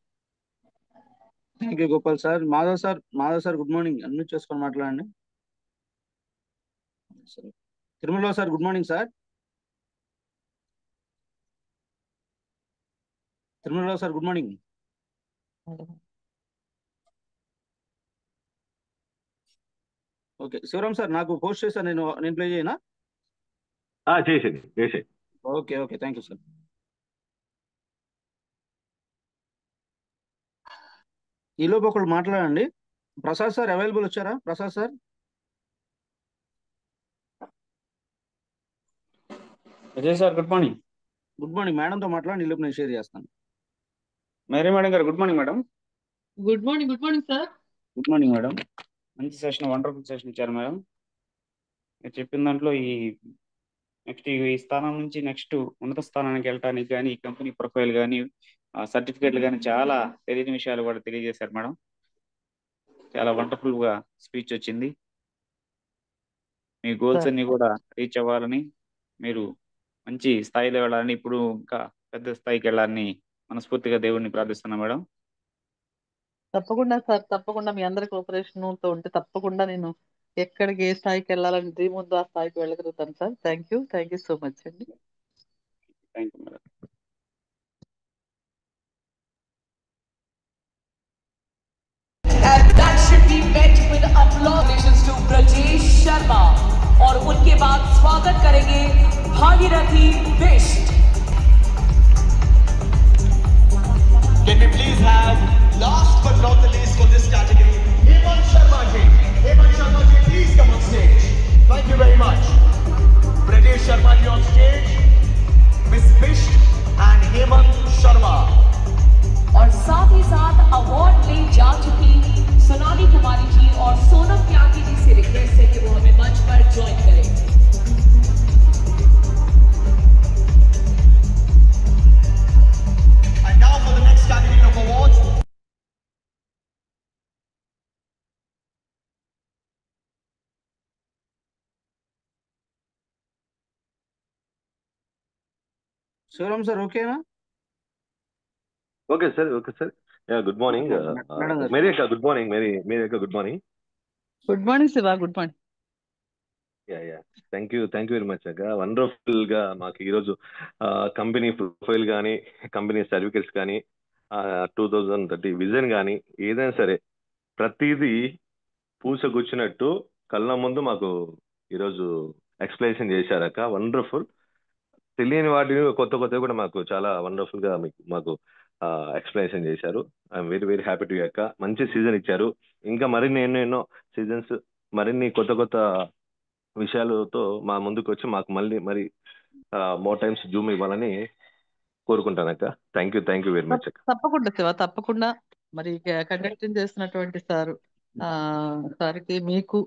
Thank you Gopal sir. Madhav sir good morning. Unmute చేసుకొని మాట్లాడండి. Tirumala sir good morning sir. Tirumala sir good morning. Okay Sivaram sir నాకు పోస్ట్ చేశాను, నేను ప్లే చేయనా? చేసేది. Okay okay thank you sir. ఈలోపు ఒకళ్ళు మాట్లాడండి. ప్రసాద్ సార్ అవైలబుల్ వచ్చారా? Prasad sir. Ajay sir good morning. Good morning. మేడంతో మాట్లాడండి, ఈలోపు నేను షేర్ చేస్తాను. మేరీ మేడం గారు good morning madam. Good morning. Good morning sir. Good morning madam. మంచి సెషన్, వండర్ఫుల్ సెషన్ ఇచ్చారు మేడం. మీరు చెప్పిన దాంట్లో నెక్స్ట్ ఈ స్థానం నుంచి నెక్స్ట్ ఉన్నత స్థానానికి వెళ్ళడానికి కానీ ఈ కంపెనీ ప్రొఫైల్ కానీ సర్టిఫికేట్లు కానీ చాలా తెలియని విషయాలు కూడా తెలియజేశారు మేడం. చాలా వండర్ఫుల్ గా స్పీచ్ వచ్చింది. మీ గోల్స్ అన్ని కూడా రీచ్ అవ్వాలని, మీరు మంచి స్థాయిలో వెళ్ళాలని, ఇప్పుడు ఇంకా పెద్ద స్థాయికి వెళ్ళాలని మనస్ఫూర్తిగా దేవుడిని ప్రార్థిస్తున్నా మేడం. తప్పకుండా సార్, తప్పకుండా మీ అందరి కోఆపరేషన్ తో ఉంటే తప్పకుండా నేను ఎక్కడికి ఏ స్థాయికి వెళ్ళాలని డ్రీమ్ ఉందో ఆ స్థాయికి వెళ్ళగలుగుతాను sir. Thank you so much అండి. Thank you madam. And that should be met with applause to Brajesh Sharma. और उनके बाद स्वागत करेंगे Bhagirathi Bisht. Can we please have last but not the least for this category, Hemant Sharma ji. Hemant Sharma ji, please come on stage. Thank you very much. Brajesh Sharma ji on stage, Miss Bisht and Hemant Sharma. और साथ ही साथ award ले जा चुकी सोनाली कुमारी जी और सोनम त्यागी जी से request है कि वो हमें मंच पर ज्वाइन करें. And now for the next category of awards. Shivaram sir ఓకేనా? Okay sir. Good morning madam గారు. మేరీ అక్క. గుడ్ మార్నింగ్ మేరీ అక్క. Good morning. Good morning Shiva. Good morning. Thank you very much అక్క. వండర్ఫుల్ గా మాకు ఈరోజు కంపెనీ ప్రొఫైల్ కానీ, company certificates కానీ, 2030 విజన్ కానీ, ఏదైనా సరే ప్రతిదీ పూసగుచ్చినట్టు కళ్ళ ముందు మాకు ఈరోజు ఎక్స్ప్లెనేషన్ చేశారక్క. వండర్ఫుల్. తెలియని వాటిని కొత్త కూడా మాకు చాలా వండర్ఫుల్ గా మాకు ఎక్స్ప్లెనేషన్ చేశారు. I'm very very happy to అక్క. మంచి సీజన్ ఇచ్చారు. ఇంకా మరిన్ని ఎన్నో సీజన్స్, మరిన్ని కొత్త విషయాలతో మా ముందుకు వచ్చి మాకు మరి మోర్ టైమ్స్ జూమ్ ఇవ్వాలని కోరుకుంటాను అక్క. థ్యాంక్ యూ వెరీ మచ్ అక్క. తప్పకుండా శివ, తప్పకుండా. మరి కండక్టింగ్ చేస్తున్నటువంటి సార్కి, మీకు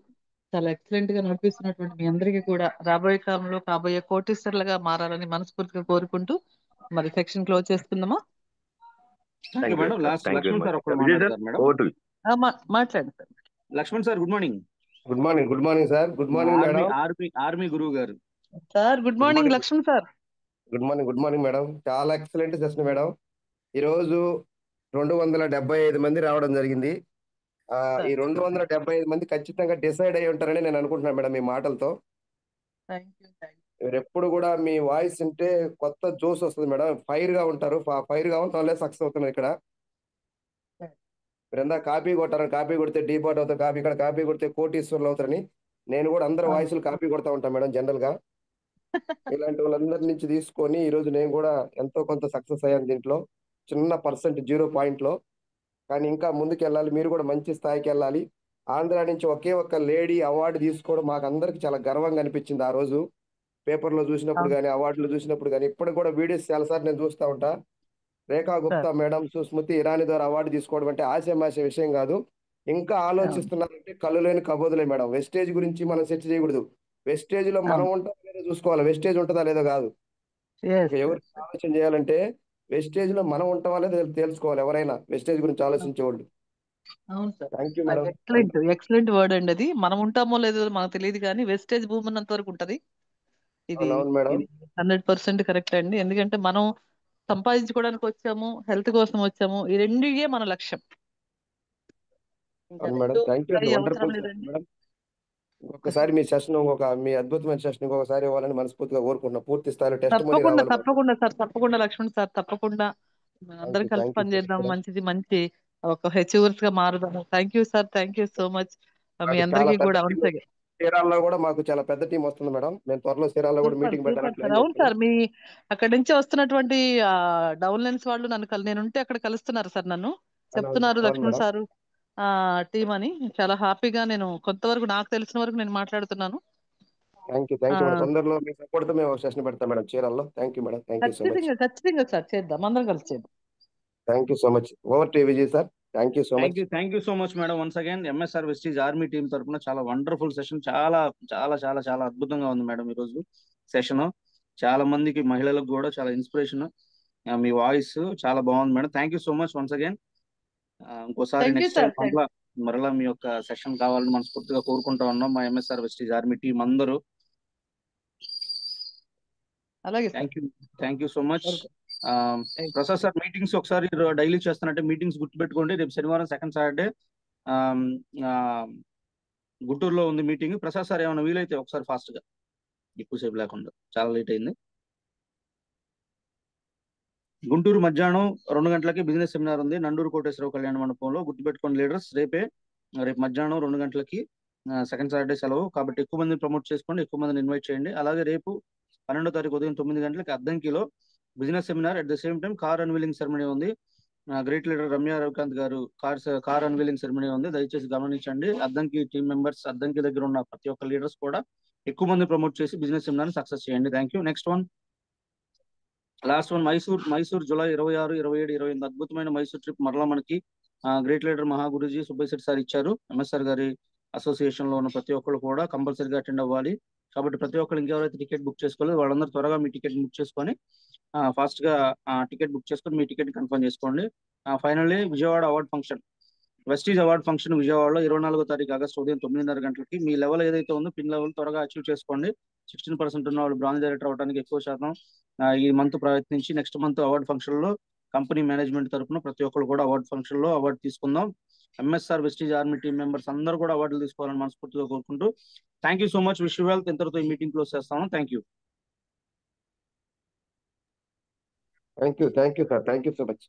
చాలా ఎక్సలెంట్ గా నడిపిస్తున్నటువంటి మీ అందరికీ కూడా రాబోయే కాలంలో కాబోయే కోటీశ్వర్లుగా మారాలని మనస్ఫూర్తిగా కోరుకుంటూ మరి సెక్షన్ క్లోజ్ చేసుకుందామా? మేడం లాస్ట్ లక్ష్మణ్ సార్ ఒక్కడు మాట్లాడతారు మేడం. మాట్లాడండి sir. Laxman sir good morning. Good morning sir. Good morning madam. Army గురువు గారు sir. Good morning Laxman sir. Good morning madam. చాలా ఎక్సలెంట్ సెషన్ మేడం. ఈరోజు 275 మంది రావడం జరిగింది. ఈ 275 మంది ఖచ్చితంగా డిసైడ్ అయి ఉంటారని నేను అనుకుంటున్నాను మేడం మీ మాటలతో. మీరు ఎప్పుడు కూడా మీ వాయిస్ ఉంటే కొత్త జోస్ వస్తుంది మేడం. ఫైర్ గా ఉంటారు. ఫైర్ గా ఉన్న వాళ్ళే సక్సెస్ అవుతున్నారు ఇక్కడ. మీరు ఎందా కాపీ కొట్టారని, కాపీ కొడితే డీపాట్ అవుతారు, ఇక్కడ కాపీ కొడితే కోటీశ్వర్లు అవుతారని నేను కూడా అందరు వాయిస్లు కాపీ కొడతా ఉంటాను మేడం జనరల్ గా. ఇలాంటి వాళ్ళందరి నుంచి తీసుకొని ఈ రోజు నేను కూడా ఎంతో కొంత సక్సెస్ అయ్యాను దీంట్లో. చిన్న పర్సెంట్ 0 లో. కానీ ఇంకా ముందుకు వెళ్ళాలి. మీరు కూడా మంచి స్థాయికి వెళ్ళాలి. ఆంధ్ర నుంచి ఒకే ఒక్క లేడీ అవార్డు తీసుకోవడం మాకు అందరికి చాలా గర్వంగా అనిపించింది. ఆ రోజు పేపర్లో చూసినప్పుడు కానీ, అవార్డులు చూసినప్పుడు కానీ, ఇప్పుడు కూడా వీడియోస్ చాలాసార్లు నేను చూస్తూ ఉంటా. రేఖా గుప్తా మేడం, సుస్మృతి ఇరానీ ద్వారా అవార్డు తీసుకోవడం అంటే ఆశమాష విషయం కాదు. ఇంకా ఆలోచిస్తున్నారంటే కళ్ళు లేని కబోదులే మేడం. వెస్టేజ్ గురించి మనం చర్చ చేయకూడదు. వెస్టేజ్ లో మనం ఉంటాం లేదో చూసుకోవాలి. వెస్టేజ్ ఉంటుందా లేదో కాదు. ఎవరికి ఆలోచన చేయాలంటే వెస్టేజ్ లో మనం ఉంటామా లేదో తెలుసుకోవాలి. ఎవరైనా వెస్టేజ్ గురించి ఆలోచించేవాళ్ళు అవును సార్, థ్యాంక్ యూ అది మేడం. ఎక్సలెంట్ వర్డ్ అండి. అది మనం ఉంటామో లేదో మనకు తెలియదు, కానీ వెస్టేజ్ భూమి ఉన్నంత వరకు ఉంటది. ఇది అవునవును మేడం. ఇది 100% కరెక్ట్ అండి. ఎందుకంటే మనం సంపాదించుకోవడానికి వచ్చాము, హెల్త్ కోసం వచ్చాము, ఈ రెండియే మన లక్ష్యం. ఇంకా అవును మేడం. రెండు థ్యాంక్ యూ అండి. అవసరం వండర్ఫుల్ సెషన్ లేదండి. మేడం. ఇంకొకసారి మీ సెషన్ మీ అద్భుతమైన సెషన్ ఇంకొకసారి ఇవ్వాలని మనస్ఫూర్తిగా కోరుకుంటున్నాం. పూర్తి స్థాయిలో టెస్ట్ మనీ తప్పకుండా రావాలి మాకు. తప్పకుండా సార్, తప్పకుండా లక్ష్మణ్ సార్, తప్పకుండా అందరం కలిసి థ్యాంక్ యూ పనిచేద్దాం. మేడం. మంచి ఒక హెచ్యూవర్స్ గా మారుదాము. Thank you sir, thank you so much. మీ మాకు చాలా అందరికీ పెద్ద కూడా టీం వన్స్ చీరాల్లో కూడా మాకు చాలా పెద్ద టీం వస్తుంది మేడం. మేము త్వరలో చీరాల్లో కూడా సూపర్ మీటింగ్ సూపర్ పెట్టడానికి సార్. ప్లాన్ అవును చేస్తున్నాం. సార్, మీ అక్కడి నుంచి వస్తున్నటువంటి డౌన్ లైన్స్ వాళ్ళు నేనుంటే అక్కడ కలుస్తున్నారు సార్, నన్ను చెప్తున్నారు అవును లక్ష్మణ్ మేడం. సారు టీం అని. చాలా హ్యాపీగా నేను కొంతవరకు నాకు తెలిసిన వరకు నేను మాట్లాడుతున్నాను. థ్యాంక్ యూ ఆ, మేడం. తొందరలో మీ సపోర్ట్ తో మేము సెషన్ పెడతాం మేడం చీరాల్లో. Thank you madam. Thank you so much. ఖచ్చితంగా సార్ చేద్దాం, అందరం కలిసి చేద్దాం. Thank you so much. Over to Vijay sir. Thank you so much. Thank you so much madam. Once again MSR Vestige army team తరపున చాలా wonderful session, చాలా చాలా చాలా చాలా అద్భుతంగా ఉంది మేడం ఈరోజు సెషన్. చాలా మందికి మహిళలకు కూడా చాలా ఇన్స్పిరేషన్. మీ వాయిస్ చాలా బాగుంది madam. Thank you so much once again. ఇంకోసారి thank you next time sir. మరలా మీ యొక్క సెషన్ కావాలని మనస్ఫూర్తిగా కోరుకుంటా ఉన్నాం మా ఎంఎస్ఆర్ వెస్టీజ్ ఆర్మీ టీం అందరూ. అలాగే sir. Thank you so much. Prasad sir, meetings ఒకసారి డైలీ చేస్తానంటే మీటింగ్స్ గుర్తుపెట్టుకోండి. రేపు శనివారం సెకండ్ సాటర్డే గుంటూరులో ఉంది మీటింగ్. ప్రసాద్ సార్ ఏమైనా వీలైతే ఒకసారి ఫాస్ట్ గా, ఎక్కువసేపు లేకుండా, చాలా లేట్ అయింది. గుంటూరు మధ్యాహ్నం 2 గంటలకి బిజినెస్ సెమినార్ ఉంది నండూరు కోటేశ్వరరావు కళ్యాణ మండపంలో. గుర్తుపెట్టుకోండి లీడర్స్, రేపు మధ్యాహ్నం 2 గంటలకి. సెకండ్ సాటర్డే సెలవు కాబట్టి ఎక్కువ మందిని ప్రమోట్ చేసుకోండి, ఎక్కువ మందిని ఇన్వైట్ చేయండి. అలాగే రేపు 12వ తారీఖు ఉదయం 9 గంటలకి అద్దంకిలో business seminar. At the same time car unveiling ceremony ఉంది. గ్రేట్ లీడర్ రమ్య రవికాంత్ గారు కార్ అన్వీలింగ్ సెరమనీ ఉంది. దయచేసి గమనించండి. అద్దంకి టీమ్ మెంబర్స్, అద్దంకి దగ్గర ఉన్న ప్రతి ఒక్క లీడర్స్ కూడా ఎక్కువ మంది ప్రమోట్ చేసి బిజినెస్ సెమినార్ సక్సెస్ చేయండి. Thank you. Next one, last one, Mysore July 26, 27, 28 అద్భుతమైన మైసూర్ ట్రిప్ మరలా మనకి great leader Mahaguruji Subbaiah Shetty sir ఇచ్చారు. ఎంఎస్ఆర్ గారి అసోసియేషన్ లో ఉన్న ప్రతి ఒక్కరు కూడా కంపల్సరీగా అటెండ్ అవ్వాలి. కాబట్టి ప్రతి ఒక్కరు ఇంకెవరైతే టికెట్ బుక్ చేసుకోలేదు వాళ్ళందరూ త్వరగా మీ టికెట్ బుక్ చేసుకొని ఫాస్ట్ గా టికెట్ బుక్ చేసుకొని మీ టికెట్ కన్ఫర్మ్ చేసుకోండి. Finally Vijayawada award function, Vestige award function విజయవాడలో 24వ తారీఖు ఆగస్టు ఉదయం 9:30 గంటలకి. మీ లెవెల్ ఏదైతే ఉందో పిన్ లెవెల్ త్వరగా అచీవ్ చేసుకోండి. 16% ఉన్న వాళ్ళు బ్రాంజ్ డైరెక్టర్ అవడానికి ఎక్కువ శాతం ఈ మంత్ ప్రయత్నించి నెక్స్ట్ మంత్ అవార్డ్ ఫంక్షన్ లో కంపెనీ మేనేజ్మెంట్ తరఫున ప్రతి ఒక్కరు కూడా అవార్డ్ ఫంక్షన్ లో అవార్డు తీసుకుందాం. MSR Vestige army team members అందరూ కూడా అవార్డులు తీసుకోవాలని మనస్ఫూర్తిగా కోరుకుంటూ thank you so much. Wish you wealth. ఇంతటితో ఈ మీటింగ్ క్లోజ్ చేస్తాను. Thank you. Thank you sir. Thank you so much.